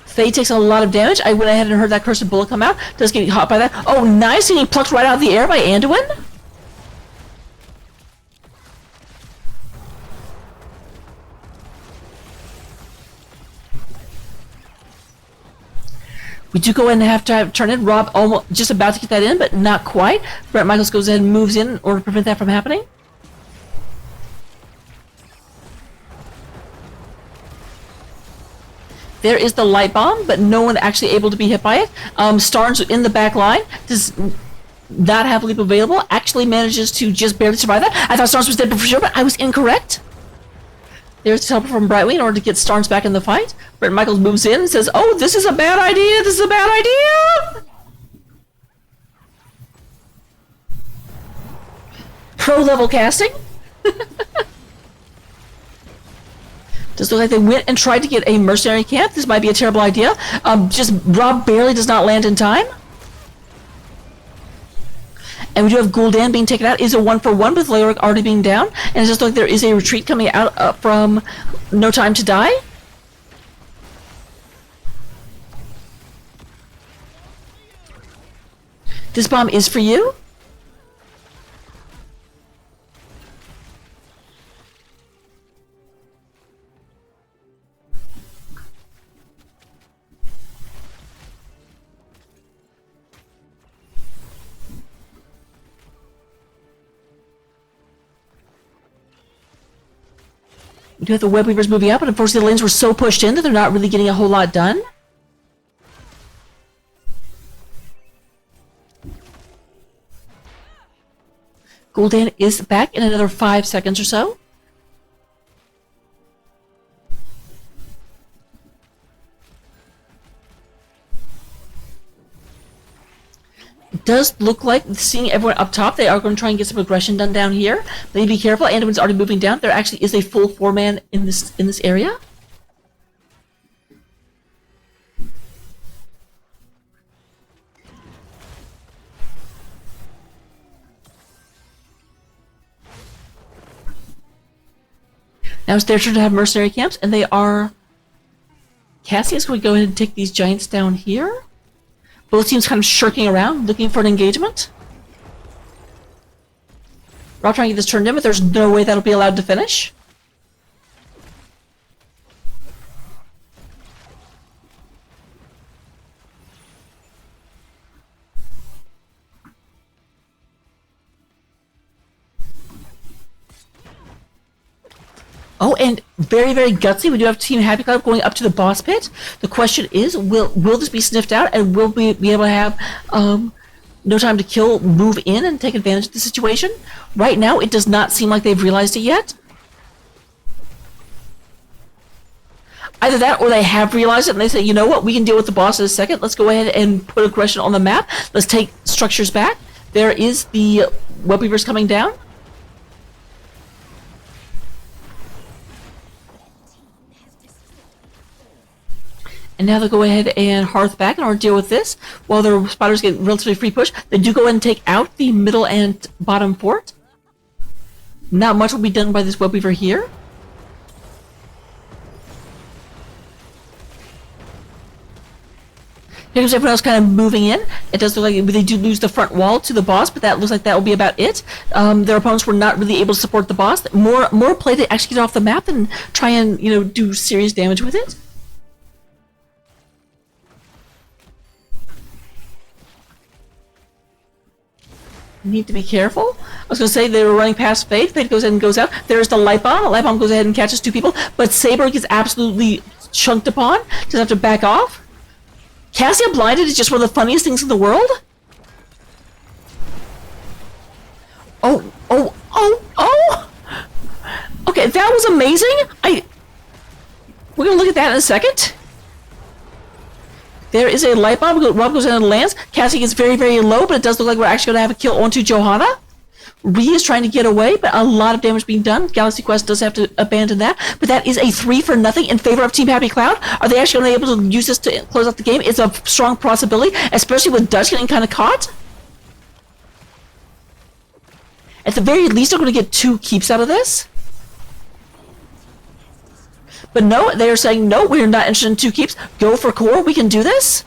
Faye takes a lot of damage. I went ahead and heard that cursed bullet come out. Does get hot by that. Oh, nice! And he plucked right out of the air by Anduin. We do go in and have to turn in. Rob almost just about to get that in, but not quite. Brett Michaels goes ahead and moves in order to prevent that from happening. There is the light bomb, but no one actually able to be hit by it. Starnes in the back line does not have leap available. Actually manages to just barely survive that. I thought Starnes was dead for sure, but I was incorrect. There's the help from Brightwing in order to get Starnes back in the fight. Brett Michaels moves in and says, "Oh, this is a bad idea. This is a bad idea." Pro level casting. Does look like they went and tried to get a mercenary camp. This might be a terrible idea. Just Rob barely does not land in time. And we do have Gul'dan being taken out. Is a 1-for-1 with Leoric already being down. And it just looks like there is a retreat coming out from No Time to Die. This bomb is for you. We do have the Web Weavers moving up, but unfortunately the lanes were so pushed in that they're not really getting a whole lot done. Gul'dan is back in another 5 seconds or so. It does look like, seeing everyone up top, they are going to try and get some aggression done down here. They need to be careful. Anduin's already moving down. There actually is a full 4-man in this area. Now it's their turn to have mercenary camps, and they are... Cassius, can we go ahead and take these giants down here? Both teams kind of shirking around, looking for an engagement. Rob trying to get this turned in, but there's no way that'll be allowed to finish. Oh, and very, very gutsy. We do have Team Happy Club going up to the boss pit. The question is, will this be sniffed out, and will we be able to have No Time to Kill move in and take advantage of the situation? Right now, it does not seem like they've realized it yet. Either that, or they have realized it, and they say, you know what, we can deal with the boss in a second. Let's go ahead and put aggression on the map. Let's take structures back. There is the Web Weavers coming down. And now they'll go ahead and hearth back in order to deal with this. While their spiders get relatively free push, they do go ahead and take out the middle and bottom fort. Not much will be done by this Web Weaver here. Here comes everyone else kind of moving in. It does look like they do lose the front wall to the boss, but that looks like that will be about it. Their opponents were not really able to support the boss. More play to actually get off the map and try and, you know, do serious damage with it. Need to be careful. I was going to say they were running past Fade. Fade goes ahead and goes out. There's the light bomb. The light bomb goes ahead and catches 2 people, but Saber gets absolutely chunked upon. Doesn't have to back off. Cassia blinded is just one of the funniest things in the world. Oh. Okay, that was amazing. We're going to look at that in a second. There is a light bomb. Rob goes in and lands. Cassie gets very, very low, but it does look like we're actually going to have a kill onto Johanna. Rhea is trying to get away, but a lot of damage being done. Galaxy Quest does have to abandon that, but that is a 3-for-0 in favor of Team Happy Cloud. Are they actually going to be able to use this to close out the game? It's a strong possibility, especially with Dutch getting kind of caught. At the very least, they're going to get 2 keeps out of this. But no, they are saying, no, we're not interested in 2 keeps. Go for core, we can do this.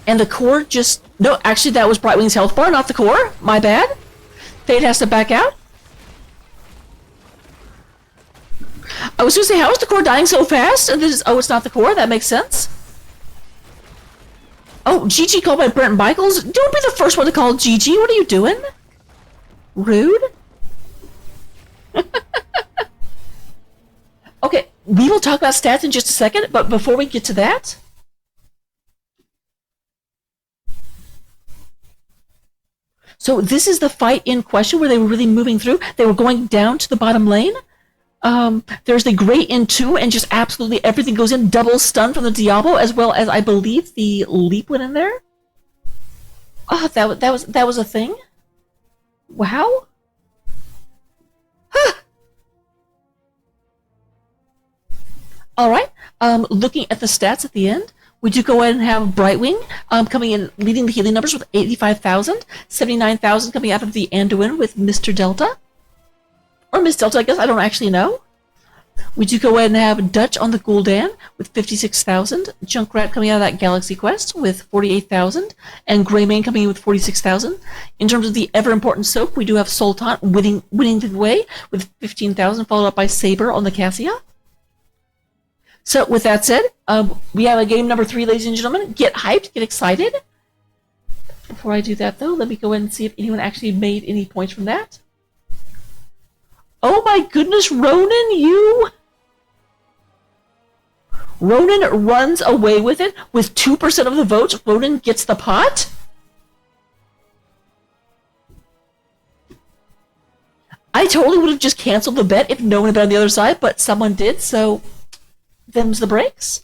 And the core just... No, actually that was Brightwing's health bar, not the core. My bad. Fade has to back out. I was going to say, how is the core dying so fast? And this, oh, it's not the core. That makes sense. Oh, GG called by Brent Michaels. Don't be the first one to call GG. What are you doing? Rude. Okay, we will talk about stats in just a second, but before we get to that, so this is the fight in question where they were really moving through. They were going down to the bottom lane. There's the Great in 2, and just absolutely everything goes in. Double stun from the Diablo, as well as I believe the leap went in there. Oh, that was a thing. Wow. All right. Looking at the stats at the end, we do go ahead and have Brightwing coming in, leading the healing numbers with 85,000, 79,000 coming out of the Anduin with Mr. Delta. Or Miss Delta, I guess. I don't actually know. We do go ahead and have Dutch on the Gul'dan with 56,000, Junkrat coming out of that Galaxy Quest with 48,000, and Greymane coming in with 46,000. In terms of the ever-important soak, we do have Sultan winning the way with 15,000, followed up by Saber on the Cassia. So, with that said, we have a game number 3, ladies and gentlemen. Get hyped, get excited. Before I do that, though, let me go ahead and see if anyone actually made any points from that. Oh my goodness, Ronan, you... Ronan runs away with it. With 2% of the votes, Ronan gets the pot? I totally would have just canceled the bet if no one had been on the other side, but someone did, so... them's the breaks.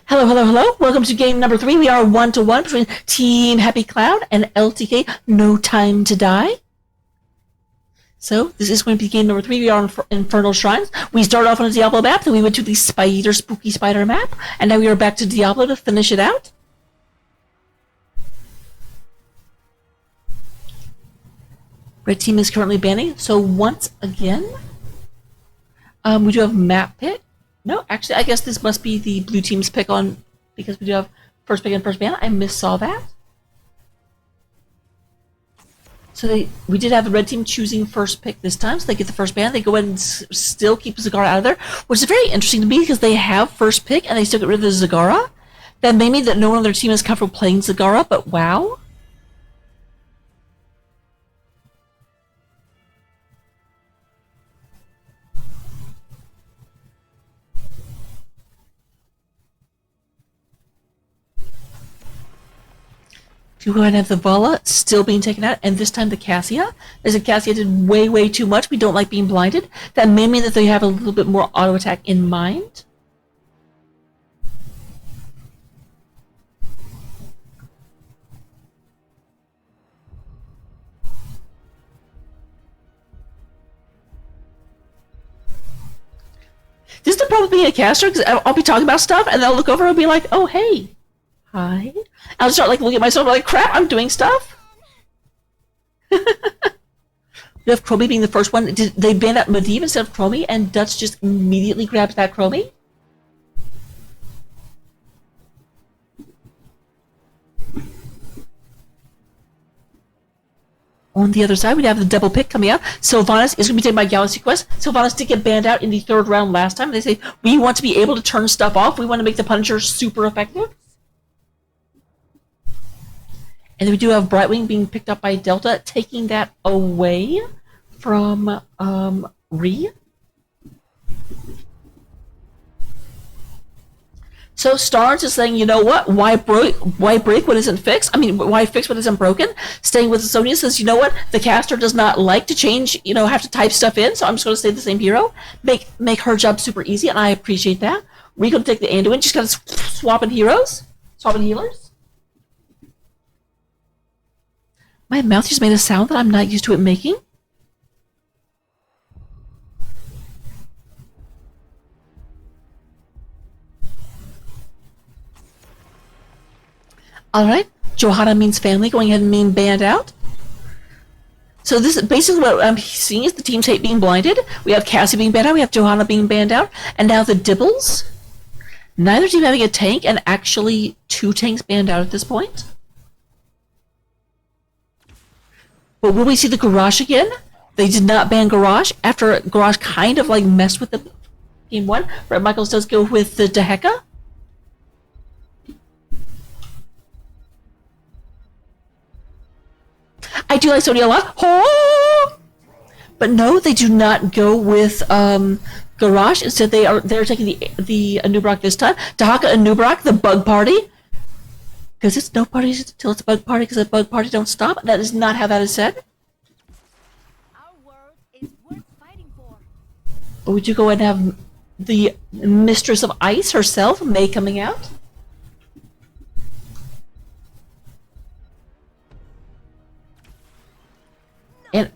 Hello, hello, hello. Welcome to game number 3. We are 1-1 between Team Happy Cloud and LTK. No Time to Die. So, this is going to be game number 3. We are on Infernal Shrines. We started off on a Diablo map, then we went to the Spooky Spider map, and now we are back to Diablo to finish it out. Red team is currently banning, so once again, we do have map pick. No, actually, I guess this must be the blue team's pick on, because we do have first pick and first ban. I missaw that. So we did have the red team choosing first pick this time, so they get the first ban. They go ahead and still keep Zagara out of there, which is very interesting to me because they have first pick and they still get rid of the Zagara. That may mean that no one on their team is comfortable playing Zagara, but wow. You go ahead and have the Vala still being taken out, and this time the Cassia. As a Cassia did way too much. We don't like being blinded. That may mean that they have a little bit more auto attack in mind. This is the problem with being a caster, because I'll be talking about stuff, and they'll look over and be like, oh, hey. Hi. I'll start like looking at myself like, crap, I'm doing stuff. You have Chromie being the first one. They banned out Medivh instead of Chromie, and Dutch just immediately grabs that Chromie. On the other side, we'd have the double pick coming out. Sylvanas is going to be taken by Galaxy Quest. Sylvanas did get banned out in the third round last time. They say, we want to be able to turn stuff off. We want to make the Punisher super effective. And then we do have Brightwing being picked up by Delta, taking that away from Ree. So Stars is saying, you know what? Why break what isn't fixed? I mean, why fix what isn't broken? Staying with Sonya says, you know what? The caster does not like to change, have to type stuff in, so I'm just going to stay the same hero. Make her job super easy, and I appreciate that. We're going to take the Anduin, just kind of swapping heroes, swapping healers. My mouth just made a sound that I'm not used to it making. Alright, Johanna means family, going ahead and being banned out. So this is basically what I'm seeing is the teams hate being blinded. We have Cassie being banned out, we have Johanna being banned out, and now the Dibbles. Neither team having a tank, and actually 2 tanks banned out at this point. But will we see the Garage again? They did not ban Garage after Garage kind of like messed with the game 1. Brett Michaels does go with the Deheka. I do like Sonya a lot. Oh! But no, they do not go with Garage. Instead, they're taking the Anubrak this time. Dehaka Anubrak, the Bug Party. Because it's no party until it's a bug party, because a bug party don't stop. That is not how that is said. Our world is worth fighting for. But we do go and have the Mistress of Ice herself, May, coming out. And,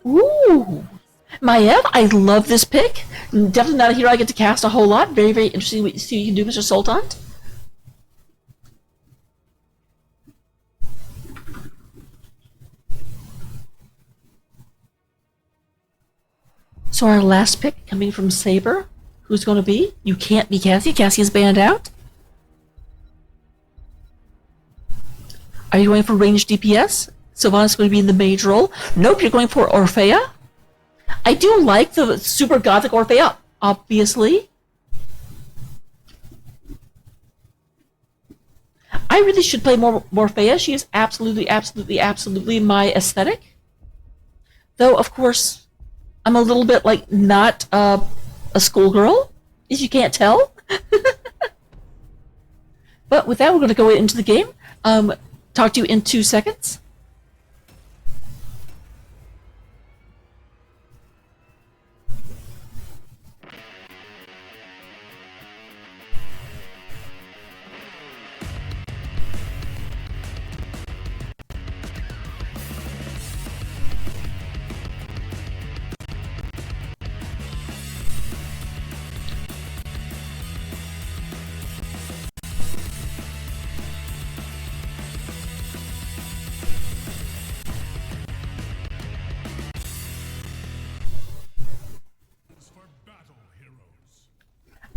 ooh! Maiev, I love this pick. Definitely not a hero I get to cast a whole lot. Very interesting to see what you can do, Mr. Sultan. So our last pick coming from Saber, who's going to be? You can't be Cassie. Cassie is banned out. Are you going for ranged DPS? Sylvanas going to be in the mage role. Nope, you're going for Orphea. I do like the super gothic Orphea, obviously. I really should play more Orphea. She is absolutely my aesthetic. Though, of course, I'm a little bit like not a schoolgirl, as you can't tell. But with that, we're going to go into the game. Talk to you in 2 seconds.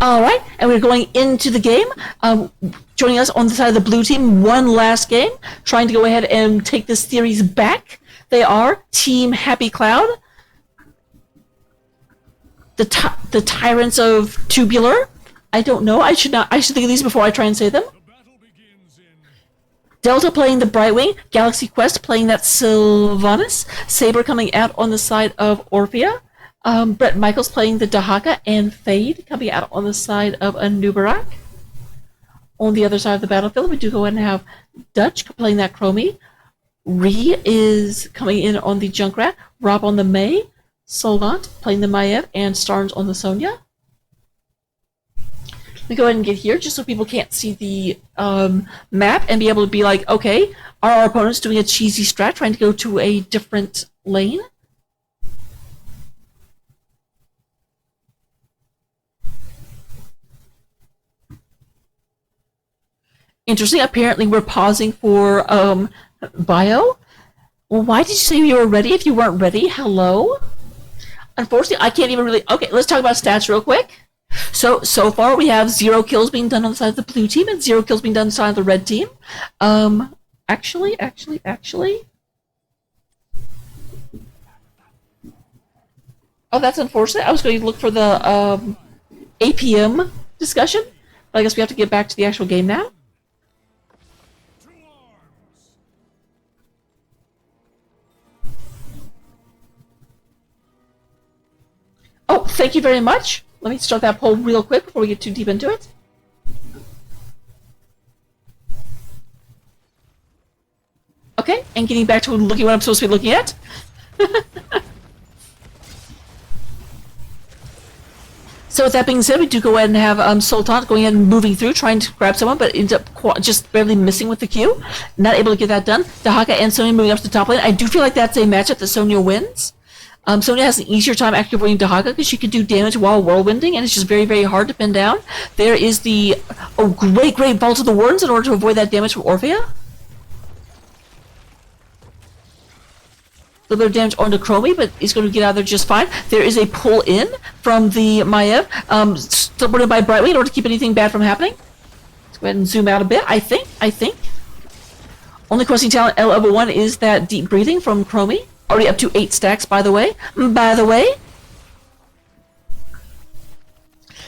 Alright, and we're going into the game. Joining us on the side of the blue team, one last game, trying to go ahead and take this series back. They are Team Happy Cloud, the Tyrants of Tubular. I don't know. I should think of these before I try and say them. Delta playing the Brightwing, Galaxy Quest playing that Sylvanas, Saber coming out on the side of Orphea, Brett Michaels playing the Dahaka, and Fade coming out on the side of Anubarak. On the other side of the battlefield, we do go ahead and have Dutch playing that Chromie. Ree is coming in on the Junkrat, Rob on the May, Solgant playing the Maiev, and Starnes on the Sonya. Let me go ahead and get here just so people can't see the map and be able to be like, okay, are our opponents doing a cheesy strat trying to go to a different lane? Interesting. Apparently we're pausing for bio. Well, why did you say you were ready if you weren't ready? Hello? Unfortunately, I can't even really... Okay, let's talk about stats real quick. So far we have 0 kills being done on the side of the blue team and 0 kills being done on the side of the red team. Actually. Oh, that's unfortunate. I was going to look for the APM discussion, but I guess we have to get back to the actual game now. Oh, thank you very much. Let me start that poll real quick before we get too deep into it. Okay, and getting back to looking what I'm supposed to be looking at. So with that being said, we do go ahead and have Sultan going ahead and moving through, trying to grab someone, but ends up just barely missing with the Q. Not able to get that done. Dahaka and Sonya moving up to the top lane. I do feel like that's a matchup that Sonya wins. Sonya has an easier time actually avoiding Dahaka because she can do damage while whirlwinding, and it's just very, very hard to pin down. There is the great Vault of the Wardens in order to avoid that damage from Orphea. A little bit of damage onto Chromie, but he's going to get out of there just fine. There is a pull in from the Maiev, supported by Brightwing in order to keep anything bad from happening. Let's go ahead and zoom out a bit. I think. Only questing talent L level 1 is that deep breathing from Chromie. Already up to 8 stacks, by the way.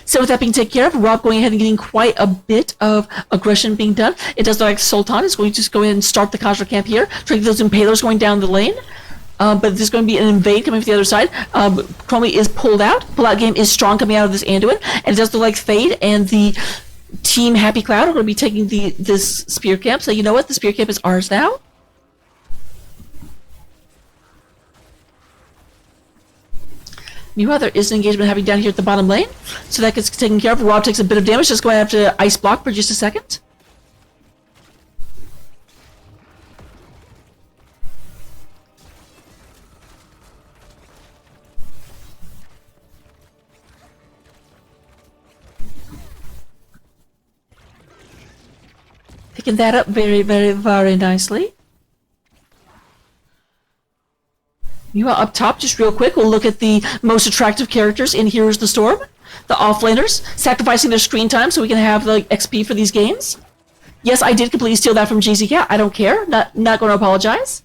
So with that being taken care of, Rob going ahead and getting quite a bit of aggression being done. It does look like Sultan is going to just go ahead and start the Conjure camp here. Trying to get those Impalers going down the lane. But there's going to be an invade coming from the other side. Chromie is pulled out. Pull-out game is strong coming out of this Anduin. And it does look like Fade and the Team Happy Cloud are going to be taking this Spear camp. So you know what? The Spear camp is ours now. Meanwhile, there is an engagement happening down here at the bottom lane. So that gets taken care of. Rob takes a bit of damage. Just go ahead and have to ice block for just a second. Picking that up very, very, very nicely. Meanwhile, up top, just real quick, we'll look at the most attractive characters in Heroes of the Storm. The offlaners, sacrificing their screen time so we can have the XP for these games. Yes, I did completely steal that from GZK. I don't care. Not going to apologize.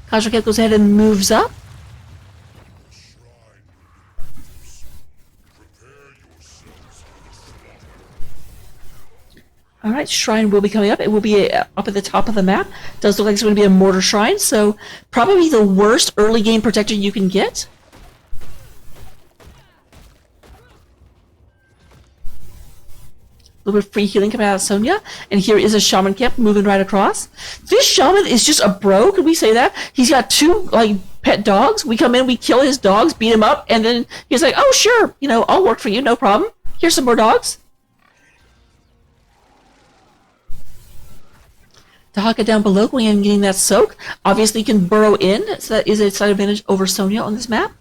Kajraket goes ahead and moves up. Alright, Shrine will be coming up. It will be up at the top of the map. Does look like it's going to be a Mortar Shrine, so probably the worst early game protector you can get. A little bit of free healing coming out of Sonya. And here is a Shaman camp moving right across. This Shaman is just a bro, could we say that? He's got 2 pet dogs. We come in, we kill his dogs, beat him up, and then he's like, oh sure, I'll work for you, no problem. Here's some more dogs. Dahaka down below going in and getting that soak. Obviously you can burrow in, so that is a slight advantage over Sonya on this map.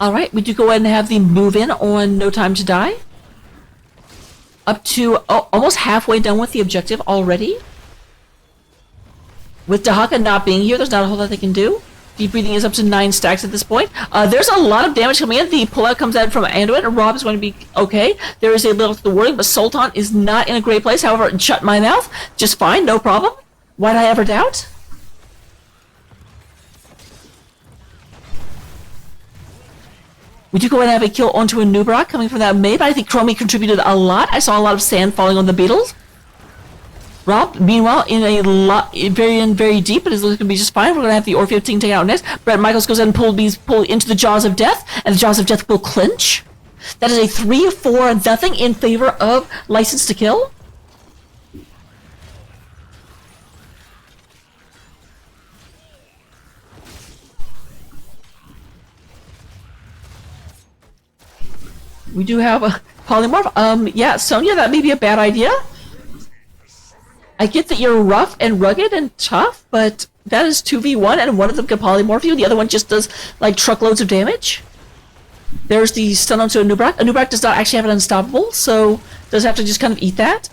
Alright, we do go ahead and have the move in on No Time to Die. up to almost halfway done with the objective already. With Dahaka not being here, there's not a whole lot they can do. Deep breathing is up to 9 stacks at this point. There's a lot of damage coming in. The pullout comes in from Anduin, and Rob is going to be okay. There is a little to the warning, but Sultan is not in a great place. However, shut my mouth. Just fine, no problem. Why'd I ever doubt? We do go ahead and have a kill onto a Nubrak coming from that May, but I think Chromie contributed a lot. I saw a lot of sand falling on the beetles. Rob, meanwhile, in a lot, very deep, but it's going to be just fine. We're going to have the Orpheus team take out next. Brett Michaels goes ahead and pull into the Jaws of Death, and the Jaws of Death will clinch. That is a 3-4-0 in favor of License to Kill. We do have a polymorph. Yeah, Sonya, that may be a bad idea. I get that you're rough and rugged and tough, but that is 2v1, and one of them can polymorph you, the other one just does, like, truckloads of damage. There's the stun onto a Nubrak. A Nubrak does not actually have an unstoppable, so does have to just kind of eat that.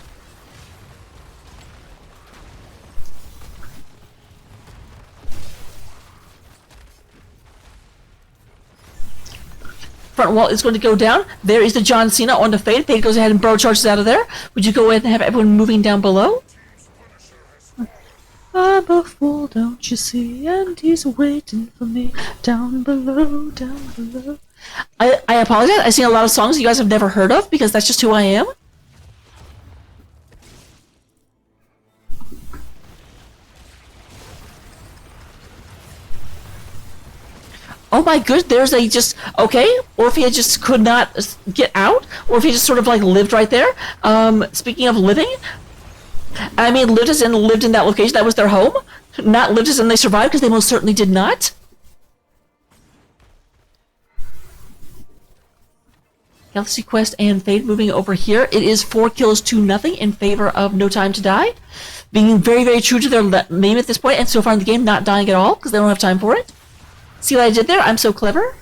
Front wall is going to go down. There is the John Cena on the Fade. Fade goes ahead and burrow charges out of there. Would you go ahead and have everyone moving down below? I'm a fool, don't you see? And he's waiting for me down below, down below. I apologize. I sing a lot of songs you guys have never heard of because that's just who I am. Oh my good, there's a just, okay, Orpheus just could not get out. Orpheus just sort of like lived right there. Speaking of living, I mean, lived as in that location, that was their home. Not lived as in they survived, because they most certainly did not. Galaxy Quest and Fade moving over here. It is 4 kills to nothing in favor of No Time to Die. Being very true to their name at this point, and so far in the game, not dying at all, because they don't have time for it. See what I did there? I'm so clever.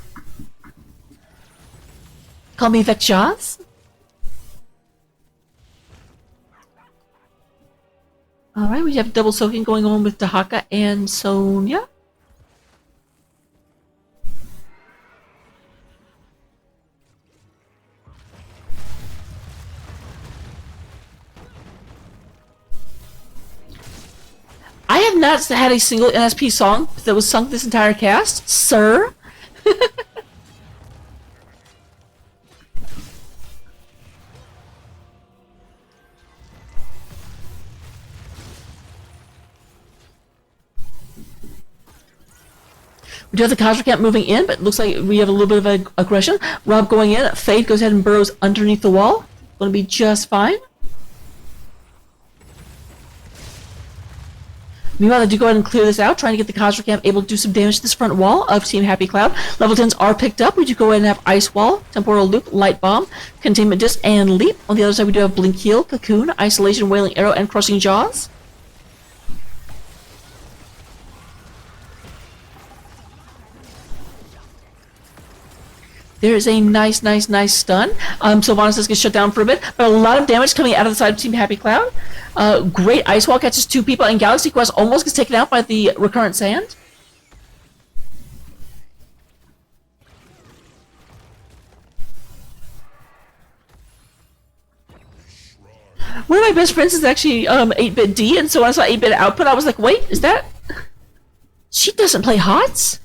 Call me Vecchaz. Alright, we have double soaking going on with Dahaka and Sonya. I have not had a single NSP song that was sung this entire cast, sir. We do have the Cosmic Camp moving in, but it looks like we have a little bit of aggression. Rob going in, Fade goes ahead and burrows underneath the wall. Going to be just fine. Meanwhile, they do go ahead and clear this out, trying to get the Cosmic Camp able to do some damage to this front wall of Team Happy Cloud. Level 10s are picked up. We do go ahead and have Ice Wall, Temporal Loop, Light Bomb, Containment Disc, and Leap. On the other side, we do have Blink Heal, Cocoon, Isolation, Wailing Arrow, and Crushing Jaws. There is a nice stun. Sylvanas does get shut down for a bit, but a lot of damage coming out of the side of Team Happy Cloud. Great Ice Wall catches 2 people, and Galaxy Quest almost gets taken out by the Recurrent Sand. One of my best friends is actually 8-Bit D, and so when I saw 8-Bit Output, I was like, wait, is that... She doesn't play HOTS?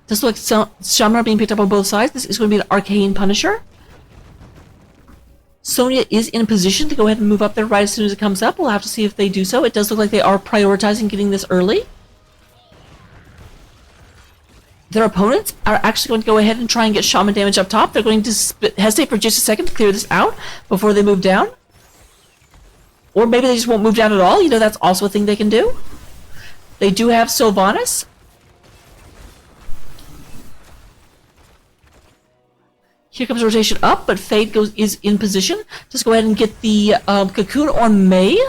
This looks like Shamra being picked up on both sides. This is going to be an Arcane Punisher. Sonya is in position to go ahead and move up there right as soon as it comes up. We'll have to see if they do so. It does look like they are prioritizing getting this early. Their opponents are actually going to go ahead and try and get Shaman damage up top. They're going to hesitate for just a second to clear this out before they move down. Or maybe they just won't move down at all. You know, that's also a thing they can do. They do have Sylvanas. Here comes rotation up, but Fade is in position. Just go ahead and get the cocoon on May.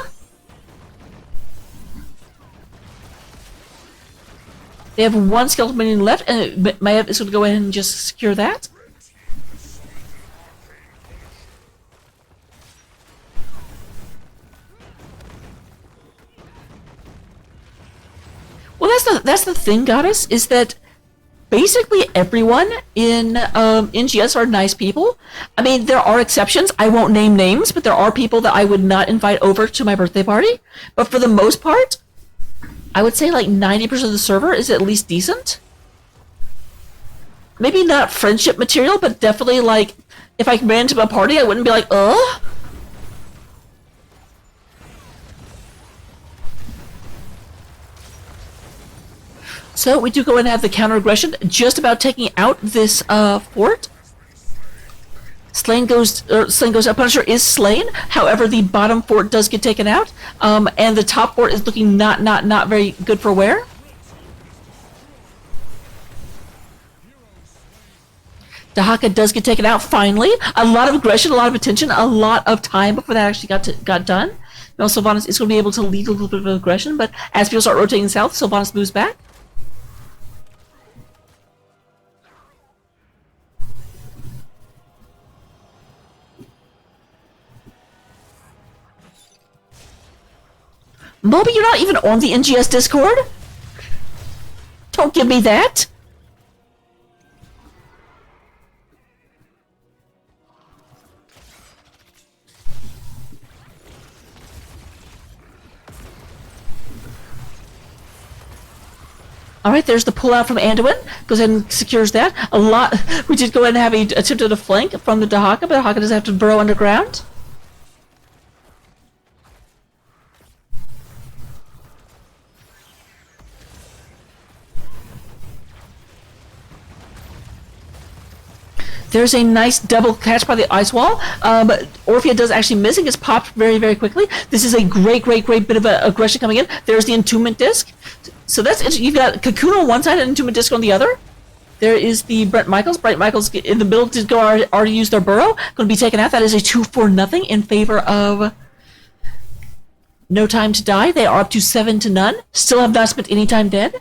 They have one skeleton minion left, and Maiev is going to go ahead and just secure that. Well, that's the thing, Goddess, is that basically everyone in GS are nice people. I mean, there are exceptions. I won't name names, but there are people that I would not invite over to my birthday party. But for the most part, I would say like 90% of the server is at least decent. Maybe not friendship material, but definitely like, if I ran into a party, I wouldn't be like, ugh. So we do go and have the counter aggression, just about taking out this fort. Slain goes up. Punisher is slain. However, the bottom fort does get taken out, and the top fort is looking not very good for wear. Dahaka does get taken out finally. A lot of aggression, a lot of attention, a lot of time before that actually got done. Now Sylvanas is going to be able to lead a little bit of aggression, but as people start rotating south, Sylvanas moves back. Moby, you're not even on the NGS Discord? Don't give me that! Alright, there's the pullout from Anduin. Goes ahead and secures that. We did go ahead and have a attempt at a flank from the Dahaka, but Dahaka does have to burrow underground. There's a nice double catch by the ice wall, but Orphea does actually miss and gets popped very quickly. This is a great bit of aggression coming in. There's the Entombment Disc. So that's it. You've got Cocoon on one side and Entombment Disc on the other. There is the Brent Michaels. Brent Michaels in the middle did already use their burrow. Going to be taken out. That is a 2-4-0 in favor of No Time to Die. They are up to 7-0. Still have not spent any time dead.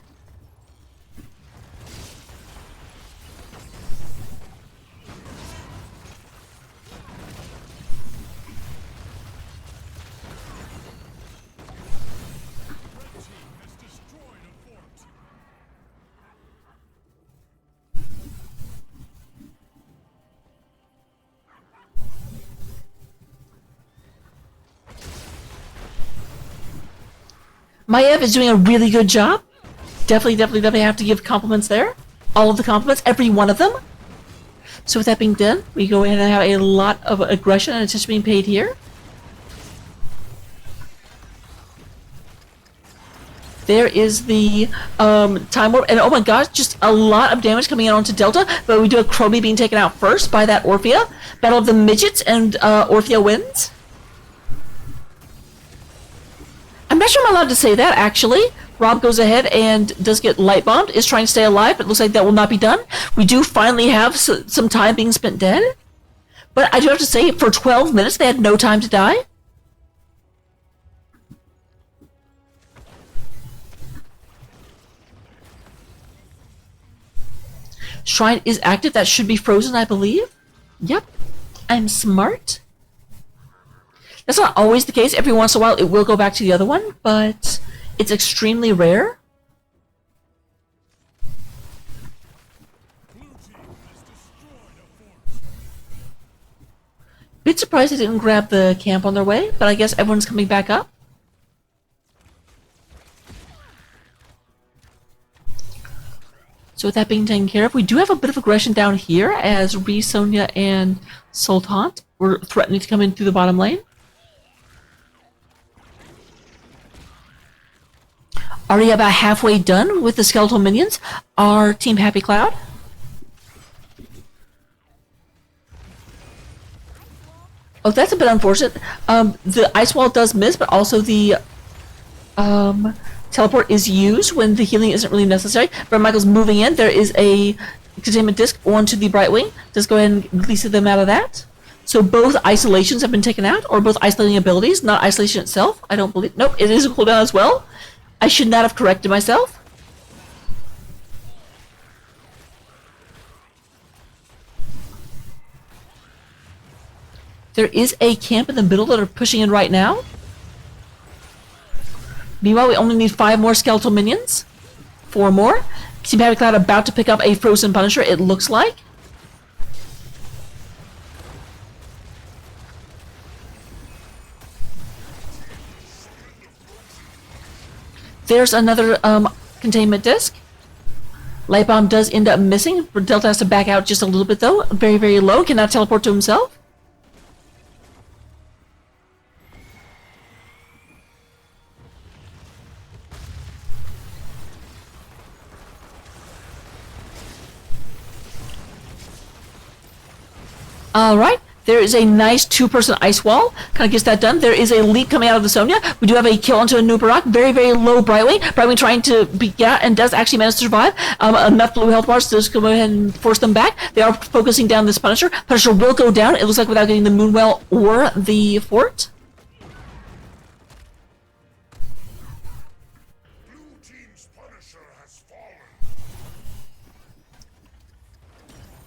Maiev is doing a really good job. Definitely have to give compliments there. All of the compliments, every one of them. So with that being done, we go ahead and have a lot of aggression and attention being paid here. There is the Time Warp, and oh my gosh, just a lot of damage coming in onto Delta, but we do have Chromie being taken out first by that Orphea. Battle of the Midgets, and Orphea wins. I'm not sure I'm allowed to say that, actually. Rob goes ahead and does get light bombed, is trying to stay alive, but it looks like that will not be done. We do finally have some time being spent dead. But I do have to say, for 12 minutes, they had no time to die. Shrine is active. That should be frozen, I believe. Yep. I'm smart. That's not always the case. Every once in a while, it will go back to the other one, but it's extremely rare. Bit surprised they didn't grab the camp on their way, but I guess everyone's coming back up. So with that being taken care of, we do have a bit of aggression down here as Ree, Sonya, and Sultan were threatening to come in through the bottom lane. Already about halfway done with the skeletal minions. Our Team Happy Cloud. Oh, that's a bit unfortunate. The ice wall does miss, but also the teleport is used when the healing isn't really necessary. But Michael's moving in. There is a containment disc onto the Brightwing. Just go ahead and release them out of that. So both isolations have been taken out, or both isolating abilities, not isolation itself. I don't believe. Nope, it is a cooldown as well. I should not have corrected myself. There is a camp in the middle that are pushing in right now. Meanwhile, we only need 5 more skeletal minions. 4 more. Team Happy Cloud about to pick up a Frozen Punisher, it looks like. There's another containment disc. Light Bomb does end up missing. Delta has to back out just a little bit though. Very, very low. Cannot teleport to himself. Alright, there is a nice 2-person ice wall. Kind of gets that done. There is a leak coming out of the Sonya. We do have a kill onto a Nubarak. Very, very low Brightwing. Brightwing trying to beat out and does actually manage to survive. Enough blue health bars to just go ahead and force them back. They are focusing down this Punisher. Punisher will go down, it looks like, without getting the Moonwell or the fort. Blue team's Punisher has fallen.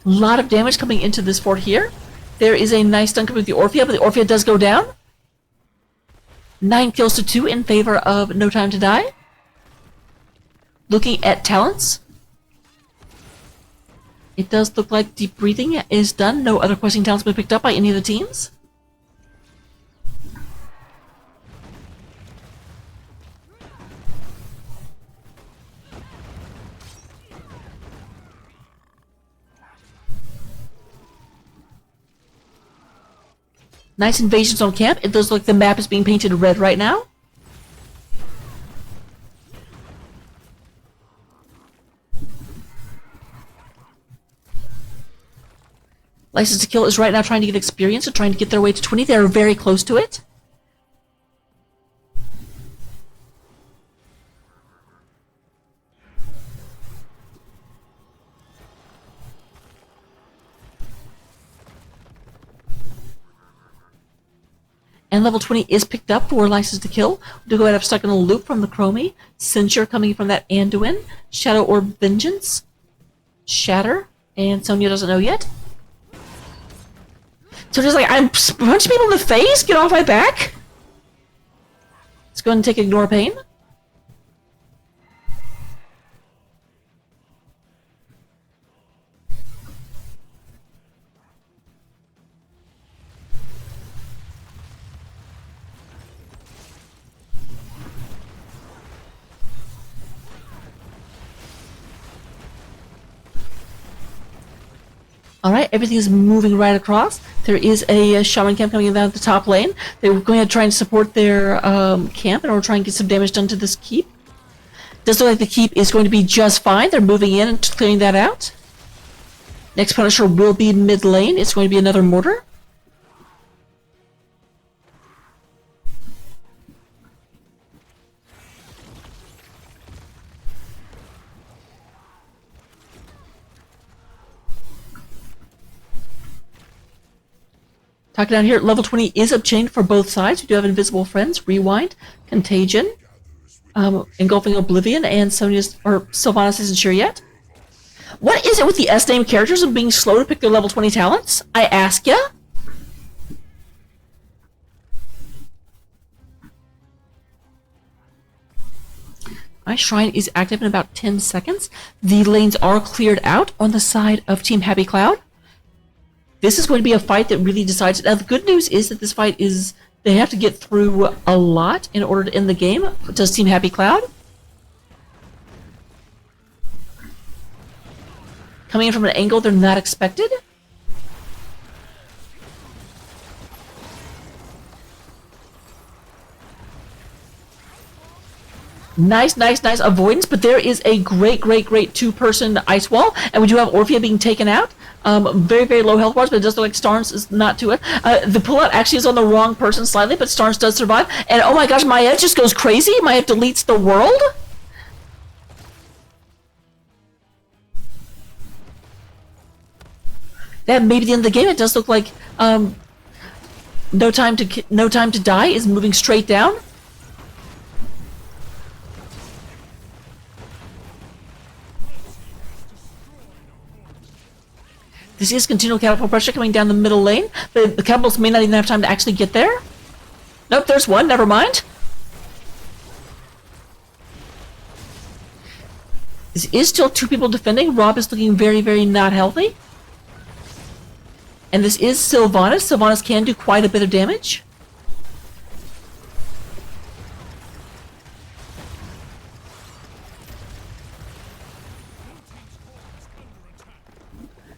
A lot of damage coming into this fort here. There is a nice dunk with the Orphea, but the Orphea does go down. 9 kills to 2 in favor of No Time to Die. Looking at talents. It does look like Deep Breathing is done. No other questing talents have been picked up by any of the teams. Nice invasions on camp. It does look like the map is being painted red right now. License to Kill is right now trying to get experience. They're trying to get their way to 20. They're very close to it. And level 20 is picked up for License to Kill. We'll go ahead and stuck in a loop from the Chromie. Censure coming from that Anduin. Shadow Orb Vengeance. Shatter. And Sonya doesn't know yet. So just like, I'm punching people in the face? Get off my back! Let's go ahead and take Ignore Pain. Alright, everything is moving right across. There is a Shaman camp coming down the top lane. They're going to try and support their camp in order to try and get some damage done to this keep. Does look like the keep is going to be just fine. They're moving in and clearing that out. Next Punisher will be mid lane. It's going to be another Mortar. Talking down here, level 20 is obtained for both sides. We do have Invisible Friends, Rewind, Contagion, Engulfing Oblivion, and Sylvanas isn't sure yet. What is it with the S-name characters and being slow to pick their level 20 talents? I ask ya. My shrine is active in about 10 seconds. The lanes are cleared out on the side of Team Happy Cloud. This is going to be a fight that really decides. Now, the good news is that this fight is, they have to get through a lot in order to end the game. Does Team Happy Cloud? Coming in from an angle they're not expected. Nice avoidance, but there is a great 2-person ice wall, and we do have Orphea being taken out. Very low health bars, but it does look like Starnes is not to it. The pullout actually is on the wrong person slightly, but Starnes does survive. And oh my gosh, Maiev just goes crazy. Maiev deletes the world. That may be the end of the game. It does look like No Time to Die is moving straight down. This is continual catapult pressure coming down the middle lane, but the catapults may not even have time to actually get there. Nope, there's one, never mind. This is still two people defending. Rob is looking very, very not healthy. And this is Sylvanas. Sylvanas can do quite a bit of damage.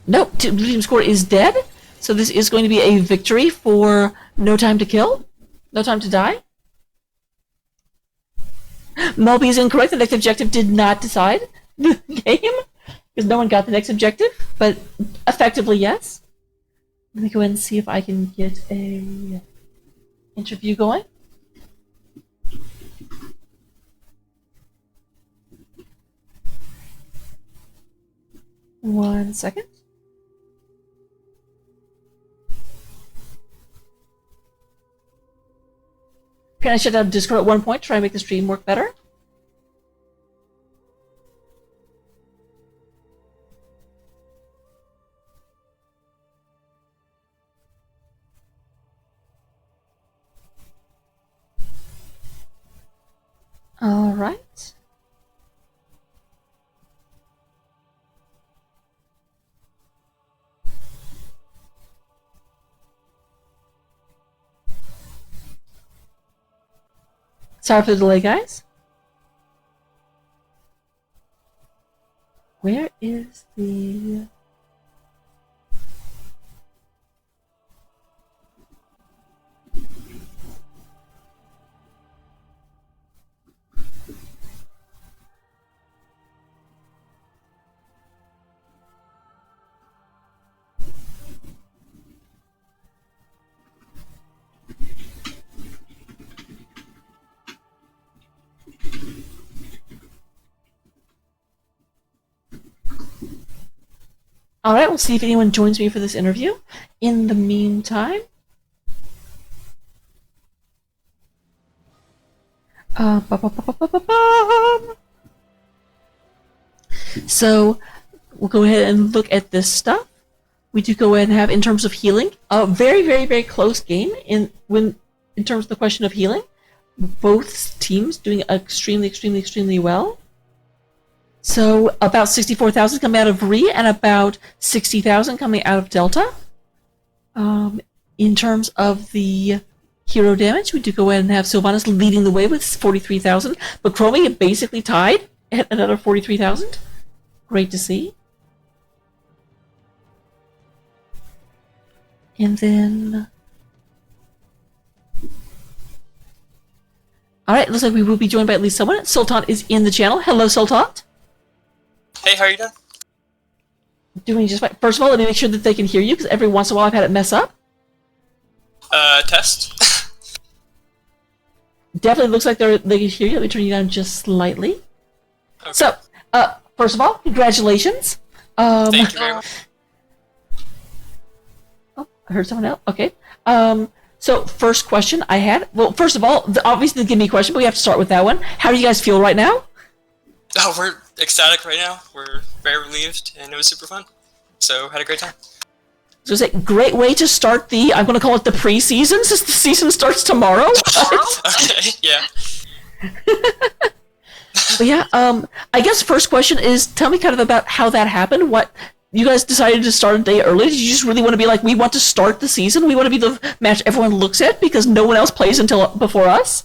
Nope, Blue Team's score is dead. So this is going to be a victory for No Time to Kill. No Time to Die. Mulby is incorrect. The next objective did not decide the game. Because no one got the next objective. But effectively, yes. Let me go ahead and see if I can get a interview going. One second. Apparently I shut down Discord at one point to try and make the stream work better. All right. Sorry for the delay, guys. Where is the... Alright, we'll see if anyone joins me for this interview. In the meantime... So, we'll go ahead and look at this stuff. We do go ahead and have, in terms of healing, a very, very, very close game in terms of the question of healing. Both teams doing extremely, extremely, extremely well. So about 64,000 coming out of Re and about 60,000 coming out of Delta. In terms of the hero damage, we do go ahead and have Sylvanas leading the way with 43,000, but Chromie basically tied at another 43,000. Great to see. And then... Alright, looks like we will be joined by at least someone. Sultan is in the channel. Hello, Sultan. Hey, how are you doing? Doing just fine. First of all, let me make sure that they can hear you, because every once in a while I've had it mess up. Test? Definitely looks like they can hear you. Let me turn you down just slightly. Okay. So, first of all, congratulations. Thank you very much. Oh, I heard someone else. Okay. So, first question I had. Well, first of all, obviously the give me question, but we have to start with that one. How do you guys feel right now? Oh, we're ecstatic right now. We're very relieved, and it was super fun. So, had a great time. So it's a great way to start I'm going to call it the preseason, since the season starts tomorrow. Okay, yeah. But yeah, I guess first question is, tell me kind of about how that happened. What you guys decided to start a day early? Did you just really want to be like, we want to start the season? We want to be the match everyone looks at because no one else plays until before us?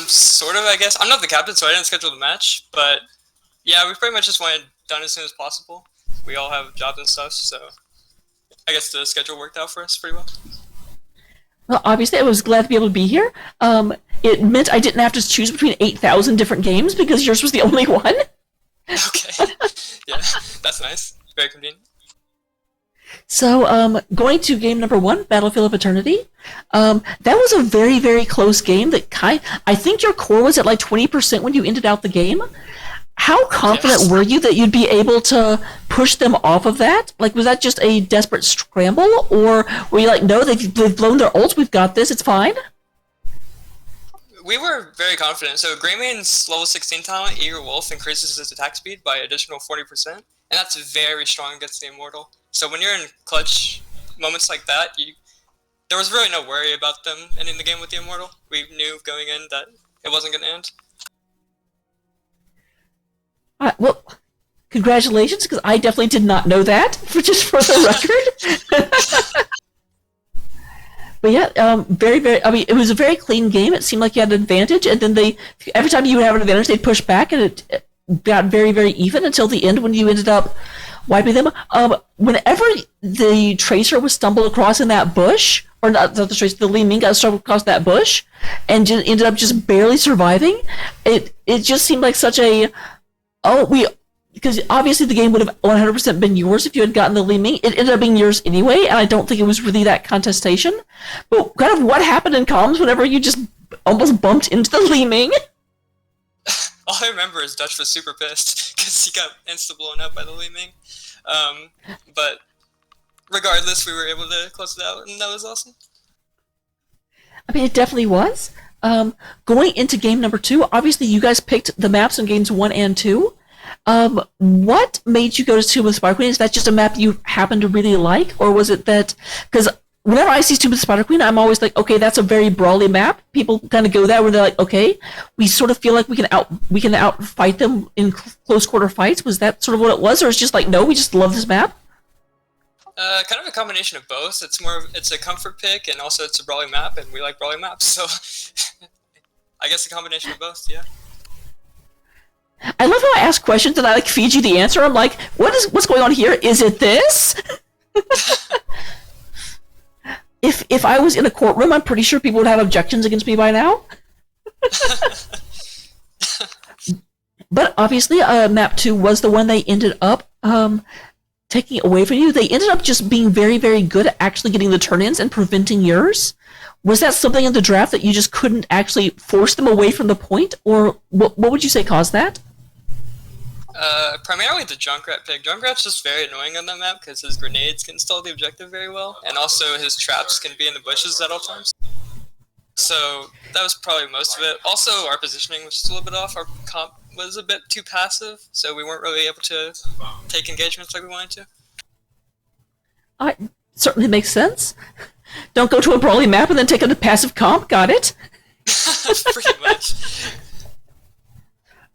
Sort of, I guess. I'm not the captain, so I didn't schedule the match, but yeah, we pretty much just wanted it done as soon as possible. We all have jobs and stuff, so I guess the schedule worked out for us pretty well. Well, obviously, I was glad to be able to be here. It meant I didn't have to choose between 8,000 different games because yours was the only one. Okay. Yeah, that's nice. Very convenient. So, going to game number 1, Battlefield of Eternity. That was a very, very close game that I think your core was at like 20% when you ended out the game. How confident Yes. were you that you'd be able to push them off of that? Like, was that just a desperate scramble, or were you like, no, they've blown their ults, we've got this, it's fine? We were very confident. So Greymaine's level 16 talent, Eager Wolf, increases his attack speed by additional 40%, and that's very strong against the Immortal. So when you're in clutch moments like that, there was really no worry about them ending the game with the Immortal. We knew going in that it wasn't going to end. Well, congratulations, because I definitely did not know that, just for the record. But yeah, very, very. I mean, it was a very clean game. It seemed like you had an advantage, and then every time you would have an advantage, they'd push back, and it got very, very even until the end when you ended up wiping them. Whenever the Tracer was stumbled across in that bush, or not the Tracer, the Li Ming got stumbled across that bush, and just ended up just barely surviving. It just seemed like such a because obviously the game would have 100% been yours if you had gotten the Li Ming. It ended up being yours anyway, and I don't think it was really that contestation. But kind of what happened in comms whenever you just almost bumped into the Li Ming? All I remember is Dutch was super pissed because he got insta-blown up by the Li Ming. But regardless, we were able to close it out, and that was awesome. I mean, it definitely was. Going into game number 2, obviously you guys picked the maps in games 1 and 2. What made you go to Tomb of the Spider Queen? Is that just a map you happen to really like, or was it that? Because whenever I see Tomb of the Spider Queen, I'm always like, okay, that's a very brawly map. People kind of go there where they're like, okay, we sort of feel like we can outfight them in close quarter fights. Was that sort of what it was, or it's just like, no, we just love this map? Kind of a combination of both. It's a comfort pick, and also it's a brawly map, and we like brawly maps, so I guess a combination of both, yeah. I love how I ask questions and I like feed you the answer. I'm like, what's going on here? Is it this? If I was in a courtroom, I'm pretty sure people would have objections against me by now. But obviously, map 2 was the one they ended up taking away from you. They ended up just being very, very good at actually getting the turn-ins and preventing yours. Was that something in the draft that you just couldn't actually force them away from the point, or what would you say caused that? Primarily the Junkrat pick. Junkrat's just very annoying on that map because his grenades can stall the objective very well, and also his traps can be in the bushes at all times. So that was probably most of it. Also, our positioning was just a little bit off. Our comp was a bit too passive, so we weren't really able to take engagements like we wanted to. Certainly makes sense. Don't go to a brawly map and then take a passive comp. Got it. Pretty much.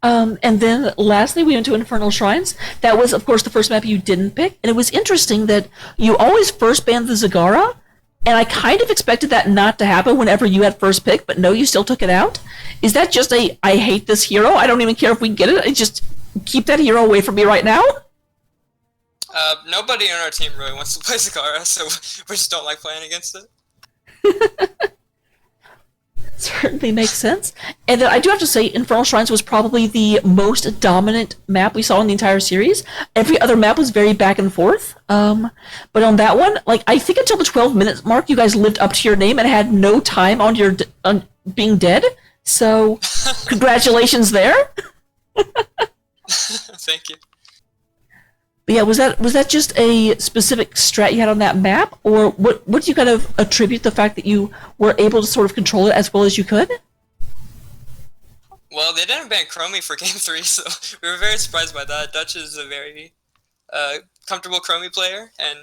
And then lastly, we went to Infernal Shrines. That was, of course, the first map you didn't pick. And it was interesting that you always first banned the Zagara, and I kind of expected that not to happen whenever you had first pick, but no, you still took it out. Is that just I hate this hero, I don't even care if we get it, I just keep that hero away from me right now? Nobody on our team really wants to play Zagara, so we just don't like playing against it. Certainly makes sense. And then I do have to say, Infernal Shrines was probably the most dominant map we saw in the entire series. Every other map was very back and forth. But on that one, like, I think until the 12-minute mark, you guys lived up to your name and had no time on your on being dead. So, congratulations there. Thank you. But yeah, was that just a specific strat you had on that map, or what do you kind of attribute the fact that you were able to sort of control it as well as you could? Well, they didn't ban Chromie for Game 3, so we were very surprised by that. Dutch is a very comfortable Chromie player, and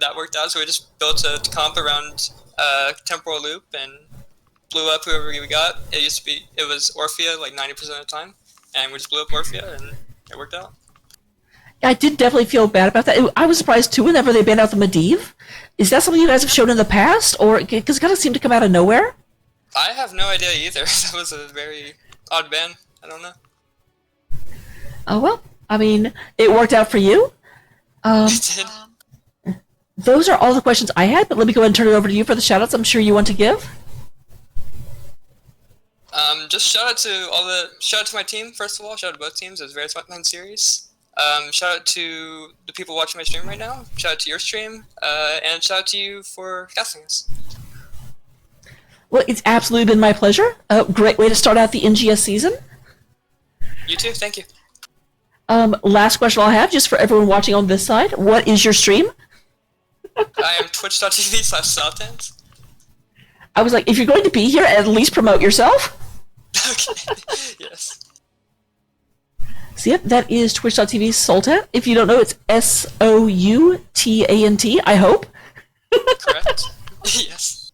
that worked out, so we just built a comp around Temporal Loop and blew up whoever we got. It was Orphea like 90% of the time, and we just blew up Orphea, and it worked out. I did definitely feel bad about that. I was surprised too whenever they banned out the Medivh. Is that something you guys have shown in the past, or because it kind of seemed to come out of nowhere? I have no idea either. That was a very odd ban. I don't know. Oh well, I mean, it worked out for you. It did. Those are all the questions I had, but let me go ahead and turn it over to you for the shoutouts I'm sure you want to give. Just shout out to my team, first of all. Shout out to both teams. It was a very fun series. Shout out to the people watching my stream right now. Shout out to your stream. And shout out to you for casting us. Well, it's absolutely been my pleasure. A great way to start out the NGS season. You too. Thank you. Last question I'll have, just for everyone watching on this side. What is your stream? I am twitch.tv/Southdance. I was like, if you're going to be here, at least promote yourself. Okay. Yes. So yep, that is twitch.tv Sultant. If you don't know, it's Soutant, I hope. Correct. Yes.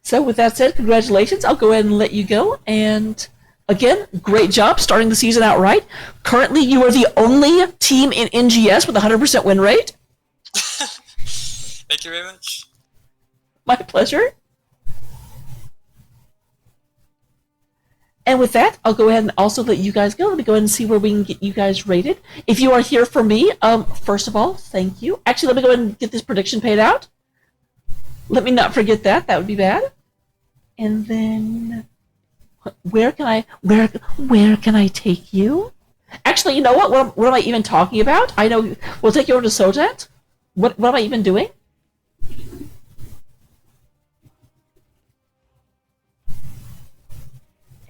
So with that said, congratulations. I'll go ahead and let you go. And again, great job starting the season out right. Currently, you are the only team in NGS with a 100% win rate. Thank you very much. My pleasure. And with that, I'll go ahead and also let you guys go. Let me go ahead and see where we can get you guys rated. If you are here for me, first of all, thank you. Actually, let me go ahead and get this prediction paid out. Let me not forget that. That would be bad. And then, where can I take you? Actually, you know what? What am I even talking about? I know. We'll take you over to Sotat. What am I even doing?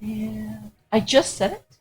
And I just said it.